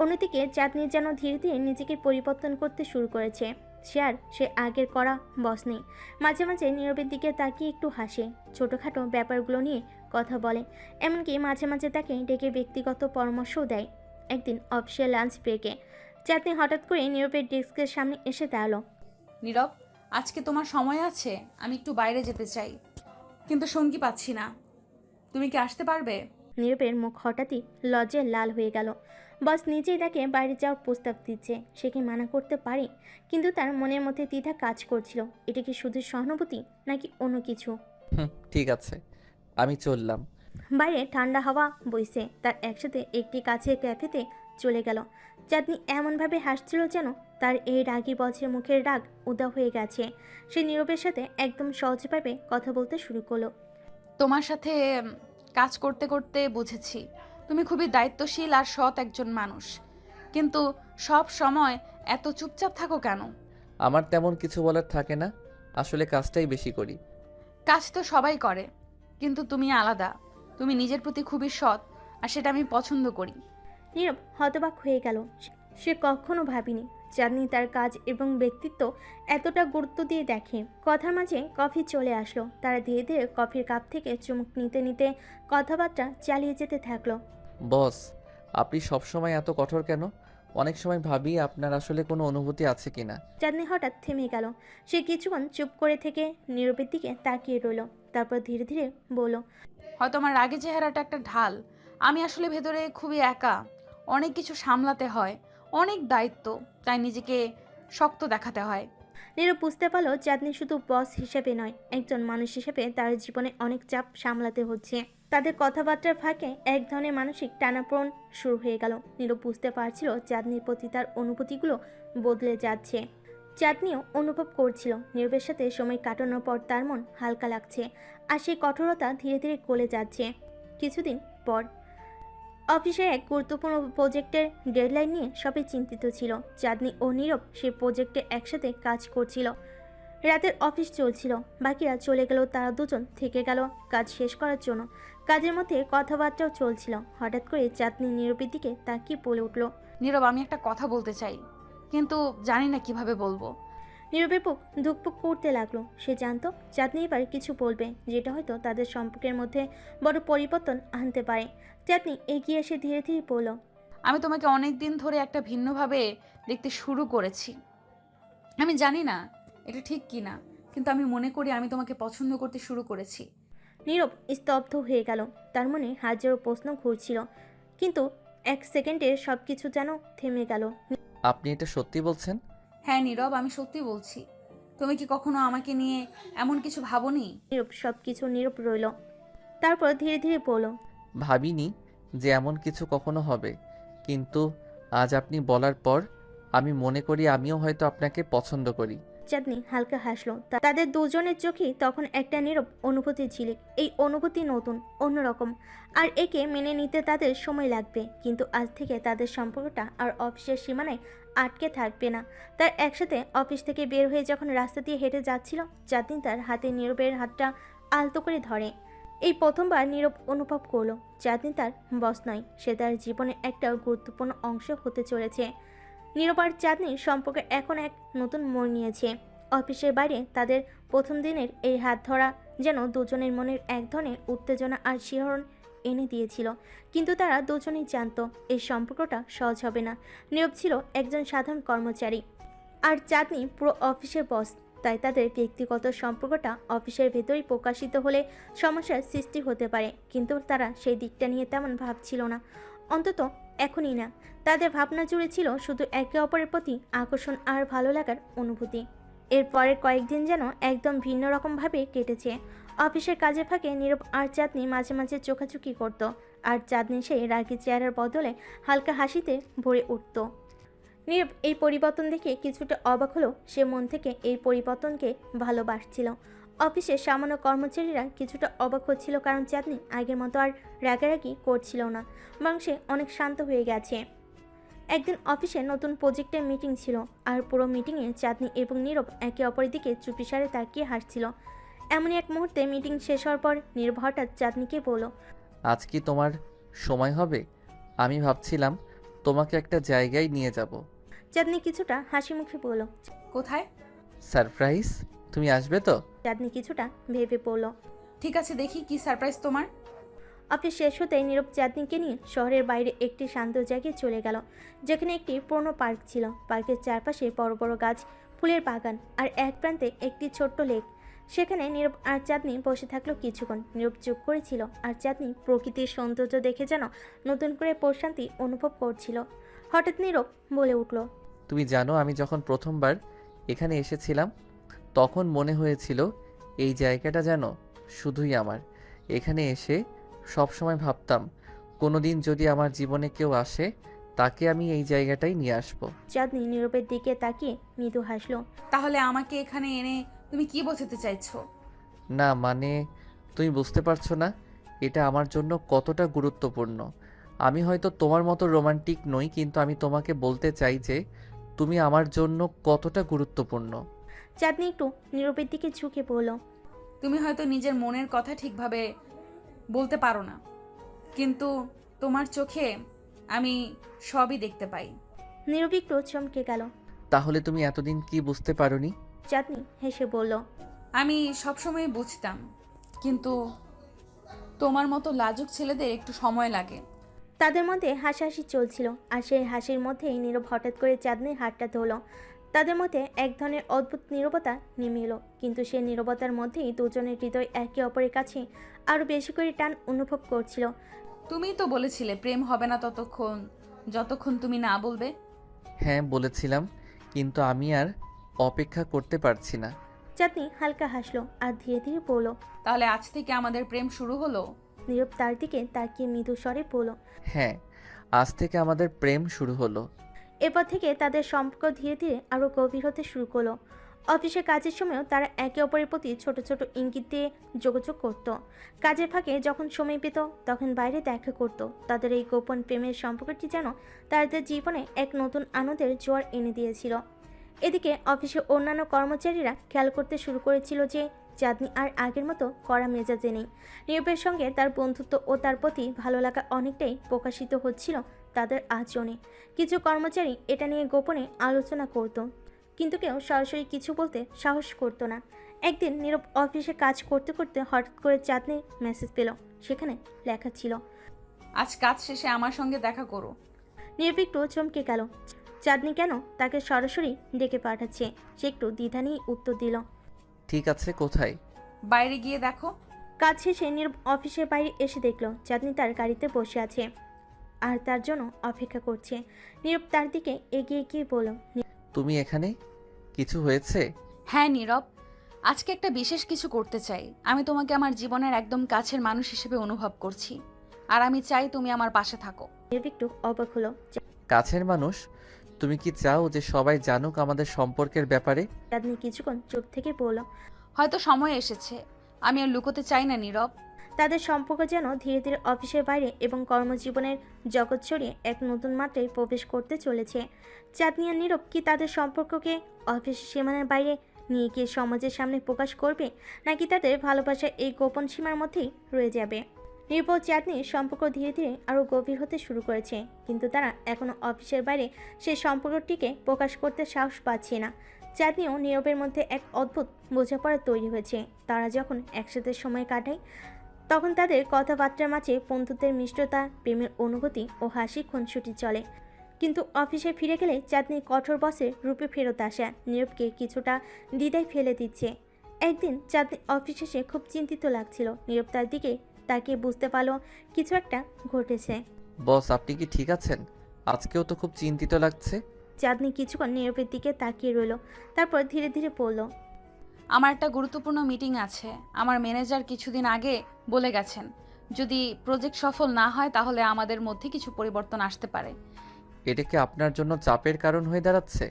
অন্যদিকে চাঁদনি যেন ধীরে ধীরে নিজেকে পরিবর্তন করতে শুরু করেছে। সে আগের করা বস নেই। মাঝে মাঝে নীরবের দিকে তাকিয়ে একটু হাসে, ছোটোখাটো ব্যাপারগুলো নিয়ে কথা বলে, এমনকি মাঝে মাঝে তাকে ডেকে ব্যক্তিগত পরামর্শও দেয়। একদিন অফিসিয়াল লাঞ্চ ব্রেকে চাঁদনি হঠাৎ করে নীরবের ডেস্কের সামনে এসে দাঁড়ালো। নীরব, আজকে তোমার সময় আছে? আমি একটু বাইরে যেতে চাই, কিন্তু সঙ্গী পাচ্ছি না। তুমি কি আসতে পারবে? নীরবের মুখ হঠাৎই লজ্জায় লাল হয়ে গেল। বস নিজেই তাকে বাইরে যাওয়ার প্রস্তাব দিচ্ছে, সে কি মানা করতে পারে? কিন্তু তার মনের মধ্যে দ্বিধা কাজ করছিল। এটা কি শুধু সহানুভূতি, নাকি অন্য কিছু? ঠিক আছে, আমি চললাম। বাইরে ঠান্ডা হাওয়া বইছে। তার একসাথে একটি কাছের ক্যাফেতে চলে গেল। চাঁদনি এমনভাবে হাসছিল যেন তার এই রাগী বজ্রের মুখের রাগ উদা হয়ে গেছে। সে নীরবের সাথে একদম সহজভাবে কথা বলতে শুরু করলো। তোমার সাথে কাজ করতে করতে বুঝেছি তুমি খুবই দায়িত্বশীল আর সৎ একজন মানুষ, কিন্তু সব সময় এত চুপচাপ থাকো কেন? আমার তেমন কিছু বলার থাকে না, আসলে কাজটাই বেশি করি। কাজ তো সবাই করে, কিন্তু তুমি আলাদা। তুমি নিজের প্রতি খুবই সৎ, আর সেটা আমি পছন্দ করি। নীরব হতবাক হয়ে গেল। সে কখনো ভাবেনি চাঁদনি তার কাজ এবং ব্যক্তিত্ব এতটা গুরুত্ব দিয়ে দেখে। কথার মাঝে কফি চলে আসলো। তারা ধীরে ধীরে কফির কাপ থেকে চুমুক নিতে নিতে কথাবার্তা চালিয়ে যেতে থাকলো। বস, আপনি সবসময় এত কঠোর কেন? অনেক সময় ভাবি আপনার আসলে কোনো অনুভূতি আছে কিনা। চাঁদনি হঠাৎ থেমে গেল। সে কিছুক্ষণ চুপ করে থেকে নীরবের দিকে তাকিয়ে রইল, তারপর ধীরে ধীরে বলল, হয়তো আমার রাগের চেহারাটা একটা ঢাল। আমি আসলে ভেতরে খুবই একা, অনেক কিছু সামলাতে হয়, অনেক দায়িত্ব, তাই নিজেকে শক্ত দেখাতে হয়। নীরব বুঝতে পারলো চাঁদনি শুধু বস হিসেবে নয়, একজন মানুষ হিসেবে তার জীবনে অনেক চাপ সামলাতে হচ্ছে। তাদের কথাবার্তার ফাঁকে এক ধরনের মানসিক টানাপোড়েন শুরু হয়ে গেল। নীরব বুঝতে পারছিল চাঁদনির প্রতি তার অনুভূতিগুলো বদলে যাচ্ছে। চাঁদনিও অনুভব করছিল নীরবের সাথে সময় কাটানোর পর তার মন হালকা লাগছে, আর সেই কঠোরতা ধীরে ধীরে গলে যাচ্ছে। কিছুদিন পর অফিসের এক গুরুত্বপূর্ণ প্রজেক্টের ডেডলাইন নিয়ে সবাই চিন্তিত ছিল। চাঁদনি ও নীরব সেই প্রজেক্টে একসাথে কাজ করছিল। রাতের অফিস চলছিল, বাকিরা চলে গেলেও তারা দুজন থেকে গেল কাজ শেষ করার জন্য। কাজের মধ্যে কথাবার্তাও চলছিল। হঠাৎ করে চাঁদনি নীরবের দিকে তাকিয়ে বলে উঠল, নীরব, আমি একটা কথা বলতে চাই, কিন্তু জানি না কিভাবে বলবো। নীরবের বুক ধুকপুক করতে লাগলো। সে জানতো চাঁদনি এবার কিছু বলবে, যেটা হয়তো তাদের সম্পর্কের মধ্যে বড় পরিবর্তন আনতে পারে। চাঁদনি এগিয়ে এসে ধীরে ধীরে বলল, আমি তোমাকে অনেক দিন ধরে একটা ভিন্নভাবে দেখতে শুরু করেছি। আমি জানি না এটা ঠিক কি না, কিন্তু আমি মনে করি আমি তোমাকে পছন্দ করতে শুরু করেছি। নীরব স্তব্ধ হয়ে গেল। তার মনে হাজারো প্রশ্ন ঘুরছিল, কিন্তু এক সেকেন্ডে সব কিছু যেন থেমে গেল। আপনি এটা সত্যি বলছেন? হ্যাঁ নীরব, আমি সত্যি বলছি। তুমি কি কখনো আমাকে নিয়ে এমন কিছু ভাবোনি? নীরব সব কিছু নীরব রইল। তারপর ধীরে ধীরে বলল, ভাবিনি যে এমন কিছু কখনো হবে, কিন্তু আজ আপনি বলার পর আমি মনে করি আমিও হয়তো আপনাকে পছন্দ করি। চাঁদনি হালকা হাসলো। তাদের দুজনের চোখেই তখন একটা নীরব অনুভূতি ঝিলিক। এই অনুভূতি নতুন, অন্যরকম, আর একে মেনে নিতে তাদের সময় লাগবে। কিন্তু আজ থেকে তাদের সম্পর্কটা আর অফিসের সীমানায় আটকে থাকবে না। তার একসাথে অফিস থেকে বের হয়ে যখন রাস্তা দিয়ে হেঁটে যাচ্ছিল, চাঁদনি তার হাতে নীরবের হাতটা আলতো করে ধরে। এই প্রথমবার নীরব অনুভব করলো চাঁদনি তার বস নয়, সে তার জীবনের একটা গুরুত্বপূর্ণ অংশ হতে চলেছে। নীরব আর চাঁদনির সম্পর্ক এখন এক নতুন মোড় নিয়েছে। অফিসের বাইরে তাদের প্রথম দিনের এই হাত ধরা যেন দুজনের মনের এক ধরনের উত্তেজনা আর শিহরণ এনে দিয়েছিল। কিন্তু তারা দুজনেই জানতো এই সম্পর্কটা সহজ হবে না। নীরব ছিল একজন সাধারণ কর্মচারী, আর চাঁদনি পুরো অফিসের বস। তাই তাদের ব্যক্তিগত সম্পর্কটা অফিসের ভেতরেই প্রকাশিত হলে সমস্যার সৃষ্টি হতে পারে। কিন্তু তারা সেই দিকটা নিয়ে তেমন ভাবছিল না, অন্তত এখনই না। তাদের ভাবনা জুড়ে ছিল শুধু একে অপরের প্রতি আকর্ষণ আর ভালো লাগার অনুভূতি। এর পরের কয়েকদিন যেন একদম ভিন্ন রকমভাবে কেটেছে। অফিসের কাজে ফাঁকে নীরব আর চাঁদনি মাঝে মাঝে চোখাচুকি করত, আর চাঁদনি সেই রাগী চেহারার বদলে হালকা হাসিতে ভরে উঠত। নীরব এই পরিবর্তন দেখে কিছুটা অবাক হলো। সে মন থেকে এই পরিবর্তনকে ভালোবাসছিল। অফিসের সামান্য কর্মচারীরা কিছুটা অবাক হচ্ছিল, কারণ চাঁদনি আগের মতো আর রাগারাগি করছিল না, বরং সে অনেক শান্ত হয়ে গেছে। একদিন অফিসে নতুন প্রজেক্টের মিটিং ছিল, আর পুরো মিটিংয়ে চাঁদনি এবং নীরব একে অপরের দিকে চুপিসারে তাকিয়ে হাসছিল। এমনই এক মুহূর্তে মিটিং শেষ হওয়ার পর নীরব হঠাৎ চাঁদনিকে বলল, আজ কি তোমার সময় হবে? আমি ভাবছিলাম তোমাকে একটা জায়গায় নিয়ে যাব। চাঁদনি কিছুটা হাসি মুখে বলল, কোথায়? সারপ্রাইজ, তুমি আসবে তো? চাঁদনি কিছুটা ভেবে পড়ল। ঠিক আছে, দেখি কি সারপ্রাইজ তোমার। অফিস শেষ হতেই নীরব চাঁদনিকে নিয়ে শহরের বাইরে একটি শান্ত জায়গায় চলে গেল, যেখানে একটি পুরনো পার্ক ছিল। পার্কের চারপাশে বড় বড় গাছ, ফুলের বাগান, আর এক প্রান্তে একটি ছোট্ট লেক। সেখানে নীরব আর চাঁদনি বসে থাকলো কিছুক্ষণ। নীরব চুপ করেছিল, আর চাঁদনি প্রকৃতির সৌন্দর্য দেখে যেন নতুন করে প্রশান্তি অনুভব করছিল। হঠাৎ নীরব বলে উঠল, তুমি জানো, আমি যখন প্রথমবার এখানে এসেছিলাম তখন মনে হয়েছিল এই জায়গাটা যেন শুধুই আমার। এখানে এসে সব সময় ভাবতাম কোনো দিন যদি আমার জীবনে কেউ আসে তাকে আমি এই জায়গাটাই নিয়ে আসব। চাঁদনি নীরবের দিকে তাকিয়ে মৃদু হাসলো। তাহলে আমাকে এখানে এনে তুমি কি বোঝাতে চাইছো? না মানে, তুমি বুঝতে পারছো না এটা আমার জন্য কতটা গুরুত্বপূর্ণ। আমি হয়তো তোমার মতো রোমান্টিক নই, কিন্তু আমি তোমাকে বলতে চাই যে তুমি আমার জন্য কতটা গুরুত্বপূর্ণ। চাঁদনি একটু নীরবের দিকে ঝুঁকে বলল, তুমি হয়তো নিজের মনের কথা ঠিকভাবে বলতে পারো না, কিন্তু তোমার চোখে আমি সবই দেখতে পাই। নীরব একটু চমকে গেল। তাহলে তুমি এতদিন কি বুঝতে পারোনি? চাঁদনি হেসে বলল, আমি সবসময় বুঝতাম, কিন্তু তোমার মতো লাজুক ছেলেদের একটু সময় লাগে। তাদের মধ্যে হাসাহাসি চলছিল, আর সেই হাসির মধ্যেই নীরব হঠাৎ করে চাঁদনির হাতটা ধরল। তাদের মধ্যে এক ধরনের অদ্ভুত নীরবতা নেমে এলো, কিন্তু সেই নীরবতার মধ্যেই দুজনের হৃদয় একে অপরের কাছে আরও বেশি করে টান অনুভব করছিল। তুমিই তো বলেছিলে প্রেম হবে না যতক্ষণ তুমি না বলবে। হ্যাঁ বলেছিলাম, কিন্তু আমি আর অপেক্ষা করতে পারছি না। চাঁদনি হালকা হাসলো আর ধীরে ধীরে বলল, তাহলে আজ থেকে আমাদের প্রেম শুরু হলো। নীরব তার দিকে তাকিয়ে মৃদু স্বরে বলল, হ্যাঁ, আজ থেকে আমাদের প্রেম শুরু হলো। এরপর থেকে তাদের সম্পর্ক ধীরে ধীরে আরও গভীর হতে শুরু করলো। অফিসে কাজের সময়ও তারা একে অপরের প্রতি ছোট ছোট ইঙ্গিত দিয়ে যোগাযোগ করত। কাজের ফাঁকে যখন সময় পেত তখন বাইরে দেখা করত। তাদের এই গোপন প্রেমের সম্পর্কটি যেন তাদের জীবনে এক নতুন আনন্দের জোয়ার এনে দিয়েছিল। এদিকে অফিসে অন্যান্য কর্মচারীরা খেয়াল করতে শুরু করেছিল যে চাঁদনি আর আগের মতো কড়া মেজাজে নেই। নীরবের সঙ্গে তার বন্ধুত্ব ও তার প্রতি ভালো লাগা অনেকটাই প্রকাশিত হচ্ছিল তাদের আচরণে। কিছু কর্মচারী এটা নিয়ে গোপনে আলোচনা করত, কিন্তু কেউ সরাসরি কিছু বলতে সাহস করতো না। একদিন নীরব অফিসে কাজ করতে করতে হঠাৎ করে চাঁদনির মেসেজ পেল। সেখানে লেখা ছিল, আজ কাজ শেষে আমার সঙ্গে দেখা করো। নীরব একটু চমকে গেল। চাঁদনি কেন তাকে সরাসরি ডেকে পাঠাচ্ছে। সে একটু দ্বিধা নিয়ে উত্তর দিল, ঠিক আছে, কোথায়? বাইরে গিয়ে দেখো। কাজ শেষে নীরব অফিসের বাইরে এসে দেখল চাঁদনি তার গাড়িতে বসে আছে আর তার জন্য অপেক্ষা করছে। নীরব তার দিকে এগিয়ে গিয়ে বলল, তুমি এখানে? কিছু হয়েছে? হ্যাঁ নীরব, আজকে একটা বিশেষ কিছু করতে চাই। আমি তোমাকে আমার জীবনের একদম কাছের মানুষ হিসেবে অনুভব করছি, আর আমি চাই তুমি আমার পাশে থাকো। নীরব একটু অবাক হলো। কাছের মানুষ? তুমি কি চাও যে সবাই জানুক আমাদের সম্পর্কের ব্যাপারে? চাঁদনি কিছুক্ষণ চুপ থেকে বলল, হয়তো সময় এসেছে। আমি আর লুকোতে চাই না নীরব। তাদের সম্পর্ক যেন ধীরে ধীরে অফিসের বাইরে এবং কর্মজীবনের জগৎ ছড়িয়ে এক নতুন মাত্রায় প্রবেশ করতে চলেছে। চাঁদনি আর নীরব কি তাদের সম্পর্ককে অফিসের সীমানার বাইরে নিয়ে গিয়ে সমাজের সামনে প্রকাশ করবে, নাকি তাদের ভালোবাসা এই গোপন সীমার মধ্যেই রয়ে যাবে? নীরব ও চাঁদনির সম্পর্ক ধীরে ধীরে আরও গভীর হতে শুরু করেছে, কিন্তু তারা এখনও অফিসের বাইরে সেই সম্পর্কটিকে প্রকাশ করতে সাহস পাচ্ছে না। চাঁদনি ও নীরবের মধ্যে এক অদ্ভুত বোঝাপড়া তৈরি হয়েছে। তারা যখন একসাথে সময় কাটায় তখন তাদের কথাবার্তার মাঝে বন্ধুত্বের মিষ্টতা, প্রেমের অনুভূতি ও হাসি খুনসুটি চলে। কিন্তু অফিসে ফিরে গেলে চাঁদনি কঠোর বসের রূপে ফেরত আসা নীরবকে কিছুটা দ্বিধায় ফেলে দিচ্ছে। একদিন চাঁদনি অফিস এসে খুব চিন্তিত লাগছিল। নীরব তার দিকে তাকিয়ে বুঝতে পারলো কিছু একটা ঘটেছে। বস, আপনি কি ঠিক আছেন? আজকেও তো খুব চিন্তিত লাগছে। চাঁদনি কিছুক্ষণ নীরবের দিকে তাকিয়ে রইল, তারপর ধীরে ধীরে বলল, আমার একটা গুরুত্বপূর্ণ মিটিং আছে। আমার ম্যানেজার কিছুদিন আগে বলে গেছেন, যদি প্রজেক্ট সফল না হয় তাহলে আমাদের মধ্যে কিছু পরিবর্তন আসতে পারে। এটা কি আপনার জন্য চাপের কারণ হয়ে দাঁড়াচ্ছে?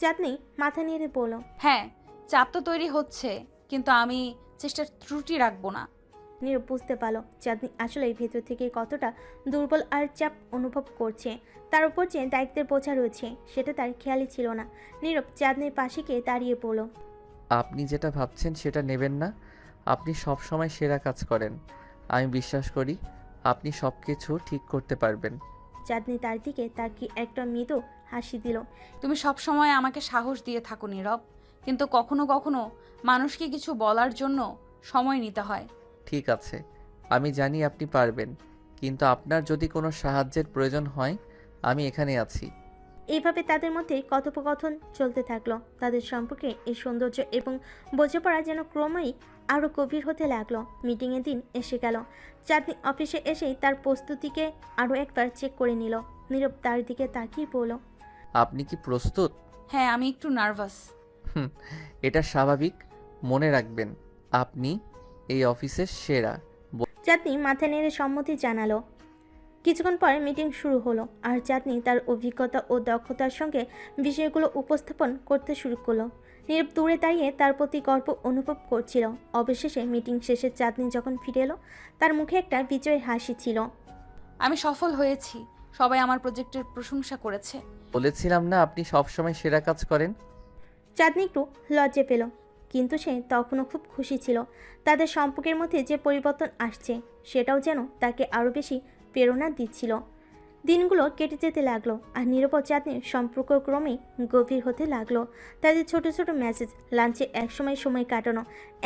চাঁদনি মাথা নেড়ে বলল, হ্যাঁ, চাপ তো তৈরি হচ্ছে, কিন্তু আমি চেষ্টার ত্রুটি রাখবো না। নীরব বুঝতে পারল চাঁদনি আসলে ভেতর থেকে কতটা দুর্বল আর চাপ অনুভব করছে। তার উপর যে দায়িত্বের বোঝা রয়েছে সেটা তার খেয়ালই ছিল না। নীরব চাঁদনির পাশে গিয়ে দাঁড়িয়ে পড়ল। আপনি যেটা ভাবছেন সেটা নেবেন না। আপনি সব সময় সেরা কাজ করেন। আমি বিশ্বাস করি আপনি সব কিছু ঠিক করতে পারবেন। চাঁদনি তার দিকে তাকিয়ে একটা মৃদু হাসি দিল। তুমি সব সময় আমাকে সাহস দিয়ে থাকো নীরব, কিন্তু কখনো কখনো মানুষকে কিছু বলার জন্য সময় নিতে হয়। ঠিক আছে, আমি জানি আপনি পারবেন, কিন্তু আপনার যদি কোনো সাহায্যের প্রয়োজন হয় আমি এখানে আছি। এইভাবে তাদের মধ্যে কথোপকথন চলতে থাকলো। তাদের সম্পর্কে এই সৌন্দর্য এবং বোঝাপড়া যেন ক্রমেই আরও গভীর হতে লাগলো। মিটিংয়ের দিন এসে গেল। চাঁদনি অফিসে এসেই তার প্রস্তুতিকে আরও একবার চেক করে নিল। নীরব তার দিকে তাকিয়ে বলল, আপনি কি প্রস্তুত? হ্যাঁ, আমি একটু নার্ভাস। এটা স্বাভাবিক। মনে রাখবেন আপনি এই অফিসের সেরা। চাঁদনি মাথা নেড়ে সম্মতি জানালো। কিছুক্ষণ পরে মিটিং শুরু হলো আর চাঁদনি তার অভিজ্ঞতা ও দক্ষতার সঙ্গে বিষয়গুলো উপস্থাপন করতে শুরু করলো। নীরব দূরে দাঁড়িয়ে তার প্রতি গর্ব অনুভব করছিল। অবশেষে মিটিং শেষে চাঁদনি যখন ফিরে এলো তার মুখে একটা বিজয়ের হাসি ছিল। আমি সফল হয়েছি, সবাই আমার প্রজেক্টের প্রশংসা করেছে। বলেছিলাম না আপনি সবসময় সেরা কাজ করেন। চাঁদনি একটু লজ্জা পেল, কিন্তু সে তখনও খুব খুশি ছিল। তাদের সম্পর্কের মধ্যে যে পরিবর্তন আসছে সেটাও যেন তাকে আরও বেশি প্রেরণা দিচ্ছিল। দিনগুলো কেটে যেতে লাগলো আর নীরব ও চাঁদনির সম্পর্ক ক্রমেই গভীর হতে লাগলো। তাদের ছোট ছোট মেসেজ, লাঞ্চে একসময় সময় কাটানো,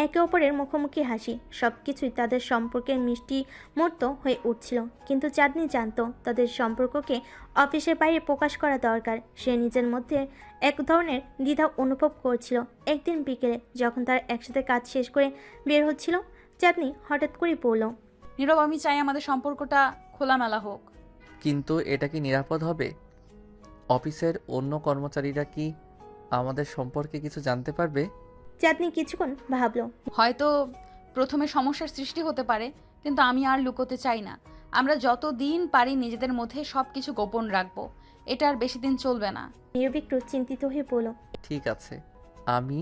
একে অপরের মুখোমুখি হাসি, সব কিছুই তাদের সম্পর্কের মিষ্টি মুহূর্ত হয়ে উঠছিল। কিন্তু চাঁদনি জানতো তাদের সম্পর্ককে অফিসের বাইরে প্রকাশ করা দরকার। সে নিজের মধ্যে এক ধরনের দ্বিধা অনুভব করছিল। একদিন বিকেলে যখন তারা একসাথে কাজ শেষ করে বের হচ্ছিল, চাঁদনি হঠাৎ করে বলল, নীরব, আমি চাই আমাদের সম্পর্কটা খোলামেলা হোক। কিন্তু এটা কি নিরাপদ হবে? অফিসের অন্য কর্মচারীরা কি আমাদের সম্পর্কে কিছু জানতে পারবে? চাঁদনি কিছুক্ষণ ভাবলো। হয়তো প্রথমে সমস্যার সৃষ্টি হতে পারে, কিন্তু আমি আর লুকোতে চাই না। আমরা যত দিন পারি নিজেদের মধ্যে সব কিছু গোপন রাখবো। এটা আর বেশি দিন চলবে না। নীরব একটু চিন্তিত হয়ে বলল, ঠিক আছে, আমি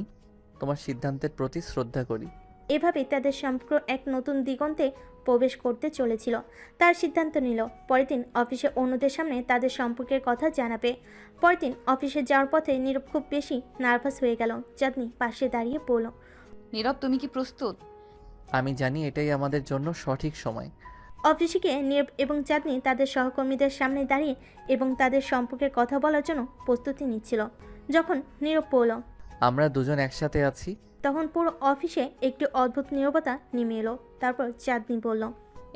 তোমার সিদ্ধান্তের প্রতি শ্রদ্ধা করি। এভাবে তাদের সম্পর্ক এক নতুন দিগন্তে প্রবেশ করতে চলেছিল। তার সিদ্ধান্ত নিল পরের দিন অফিসে অন্যদের সামনে তাদের সম্পর্কের কথা জানাবে। পরের দিন অফিসে যাওয়ার পথে নীরব খুব বেশি নার্ভাস হয়ে গেল। চাঁদনি পাশে দাঁড়িয়ে বলল, নীরব, তুমি কি প্রস্তুত? আমি জানি এটাই আমাদের জন্য সঠিক সময়। অফিসে গিয়ে নীরব এবং চাঁদনি তাদের সহকর্মীদের সামনে দাঁড়িয়ে এবং তাদের সম্পর্কের কথা বলার জন্য প্রস্তুতি নিচ্ছিল। যখন নীরব পড়ল, আমরা দুজন একসাথে আছি। তখন পুরো অফিসে একটি অদ্ভুত নীরবতা নেমে এলো। তারপর চাঁদনি বলল,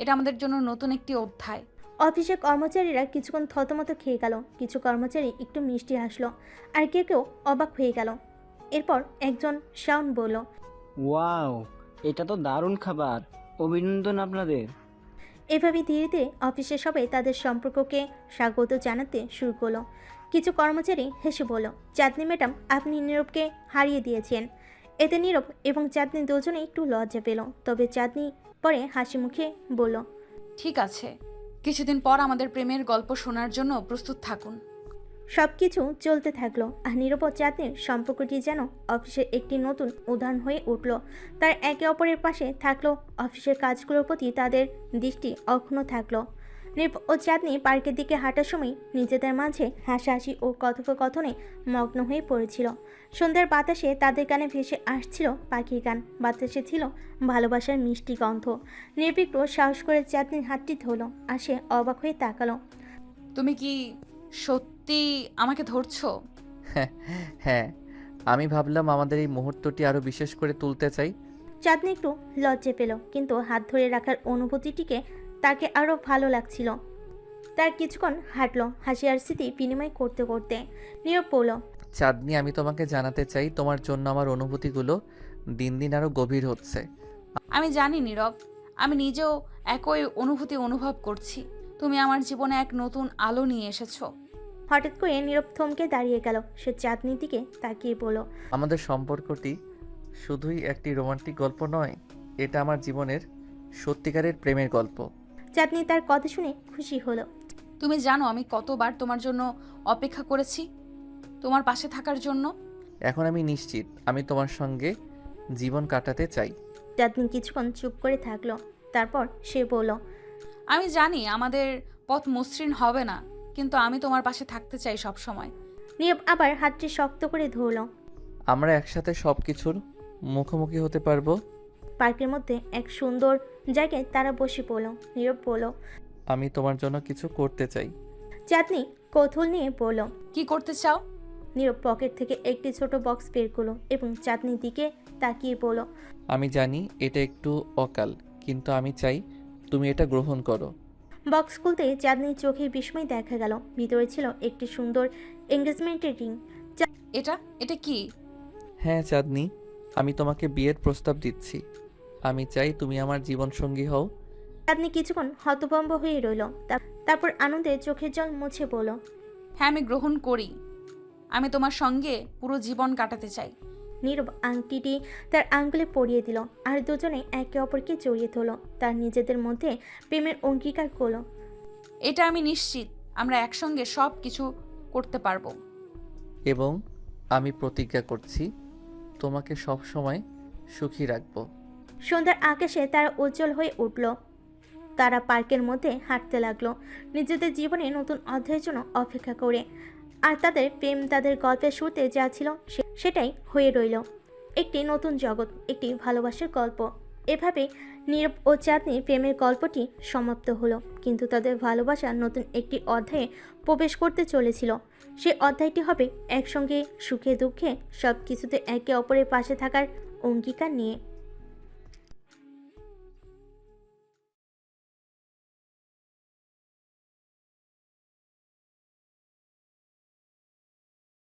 এটা আমাদের জন্য নতুন একটি অধ্যায়। অফিসের কর্মচারীরা কিছুক্ষণ থতমত খেয়ে গেল। কিছু কর্মচারী একটু মিষ্টি হাসলো, আর কেউ কেউ অবাক হয়ে গেল। এরপর একজন শাওন বলল, ওয়াও, এটা তো দারুণ খাবার, অভিনন্দন আপনাদের। এভাবে ধীরে ধীরে অফিসের সবাই তাদের সম্পর্ককে স্বাগত জানাতে শুরু করলো। কিছু কর্মচারী হেসে বলল, চাঁদনি ম্যাডাম, আপনি নীরবকে হারিয়ে দিয়েছেন। এতে নীরব এবং চাঁদনি দুজনে একটু লজ্জা পেল। তবে চাঁদনি পরে হাসি মুখে বলল, ঠিক আছে, কিছুদিন পর আমাদের প্রেমের গল্প শোনার জন্য প্রস্তুত থাকুন। সব কিছু চলতে থাকলো। আর নীরব ও চাঁদনির সম্পর্কটি যেন অফিসের একটি নতুন উদাহরণ হয়ে উঠল। তার একে অপরের পাশে থাকলো, অফিসের কাজগুলোর প্রতি তাদের দৃষ্টি অক্ষুণ্ণ থাকলো। নীরব ও চাঁদনি পার্কের দিকে হাঁটার সময় নিজেদের মাঝে হাসাহাসি ও কথোপকথনে মগ্ন হয়ে পড়েছিল। সন্ধ্যার বাতাসে তাদের কানে ভেসে আসছিল পাখির গান, বাতাসে ছিল ভালোবাসার মিষ্টি গন্ধ। নির্বিঘ্ন সাহস করে চাঁদনির হাতটি ধরল, আর সে অবাক হয়ে তাকালো। তুমি কি সত্যি আমাকে ধরছো? হ্যাঁ, আমি ভাবলাম আমাদের এই মুহূর্তটি আরও বিশেষ করে তুলতে চাই। চাঁদনি একটু লজ্জা পেল, কিন্তু হাত ধরে রাখার অনুভূতিটিকে তাকে আরও ভালো লাগছিল। তার কিছুক্ষণ হাঁটলো, হাসি আর স্মৃতি বিনিময় করতে করতে। নীরব বলল, চাঁদনি, আমি তোমাকে জানাতে চাই তোমার জন্য আমার অনুভূতিগুলো দিন দিন আরও গভীর হচ্ছে। আমি জানি নীরব, আমি নিজেও একই অনুভূতি অনুভব করছি। তুমি আমার জীবনে এক নতুন আলো নিয়ে এসেছো। হঠাৎ করে নীরব থমকে দাঁড়িয়ে গেল। সে চাঁদনির দিকে তাকিয়ে বলল, আমাদের সম্পর্কটি শুধুই একটি রোমান্টিক গল্প নয়, এটা আমার জীবনের সত্যিকারের প্রেমের গল্প। চাঁদনি তার কথা শুনে খুশি হলো। তুমি জানো আমি কতবার তোমার জন্য অপেক্ষা করেছি, তোমার পাশে থাকার জন্য। এখন আমি নিশ্চিত আমি তোমার সঙ্গে জীবন কাটাতে চাই। চাঁদনি কিছুক্ষণ চুপ করে থাকলো। তারপর সে বলল, আমি জানি আমাদের পথ মসৃণ হবে না, কিন্তু আমি তোমার পাশে থাকতে চাই সব সময়। নীরব আবার হাতটি শক্ত করে ধরল। আমরা একসাথে সব কিছুর মুখোমুখি হতে পারবো। পার্কের মধ্যে এক সুন্দর জায়গায় তারা বসে পড়ল। নীরব বলল, আমি তোমার জন্য কিছু করতে চাই। চাঁদনি কৌতূহল নিয়ে বলল, কি করতে চাও? নীরব পকেট থেকে একটি ছোট বক্স বের করলো এবং চাঁদনির দিকে তাকিয়ে বলল, আমি জানি এটা একটু অকাল, কিন্তু আমি চাই তুমি এটা গ্রহণ করো। বক্স খুলতে চাঁদনির চোখে বিস্ময় দেখা গেল। ভিতরে ছিল একটি সুন্দর এঙ্গেজমেন্টের রিং। এটা এটা কি? হ্যাঁ চাঁদনি, আমি তোমাকে বিয়ের প্রস্তাব দিচ্ছি। আমি চাই তুমি আমার জীবনসঙ্গী হও। চাঁদনি কিছুক্ষণ হতভম্ব হয়ে রইল। তারপর আনন্দে চোখের জল মুছে বলল, হ্যাঁ, আমি গ্রহণ করি। আমি তোমার সঙ্গে পুরো জীবন কাটাতে চাই। নীরব আংটিটি তার আঙ্গুলে পরিয়ে দিল, আর দুজনে একে অপরকে জড়িয়ে ধরল। তার নিজেদের মধ্যে প্রেমের অঙ্গীকার করলো। এটা আমি নিশ্চিত আমরা একসঙ্গে সব কিছু করতে পারবো। এবং আমি প্রতিজ্ঞা করছি তোমাকে সব সময় সুখী রাখবো। সন্ধ্যার আকাশে তারা উজ্জ্বল হয়ে উঠল। তারা পার্কের মধ্যে হাঁটতে লাগলো, নিজেদের জীবনে নতুন অধ্যায়ের জন্য অপেক্ষা করে। আর তাদের প্রেম তাদের গল্পের শুরুতে যা ছিল সেটাই হয়ে রইল, একটি নতুন জগৎ, একটি ভালোবাসার গল্প। এভাবে নীরব ও চাঁদনি প্রেমের গল্পটি সমাপ্ত হলো। কিন্তু তাদের ভালোবাসা নতুন একটি অধ্যায়ে প্রবেশ করতে চলেছিল। সেই অধ্যায়টি হবে একসঙ্গে সুখে দুঃখে সব কিছুতে একে অপরের পাশে থাকার অঙ্গীকার নিয়ে।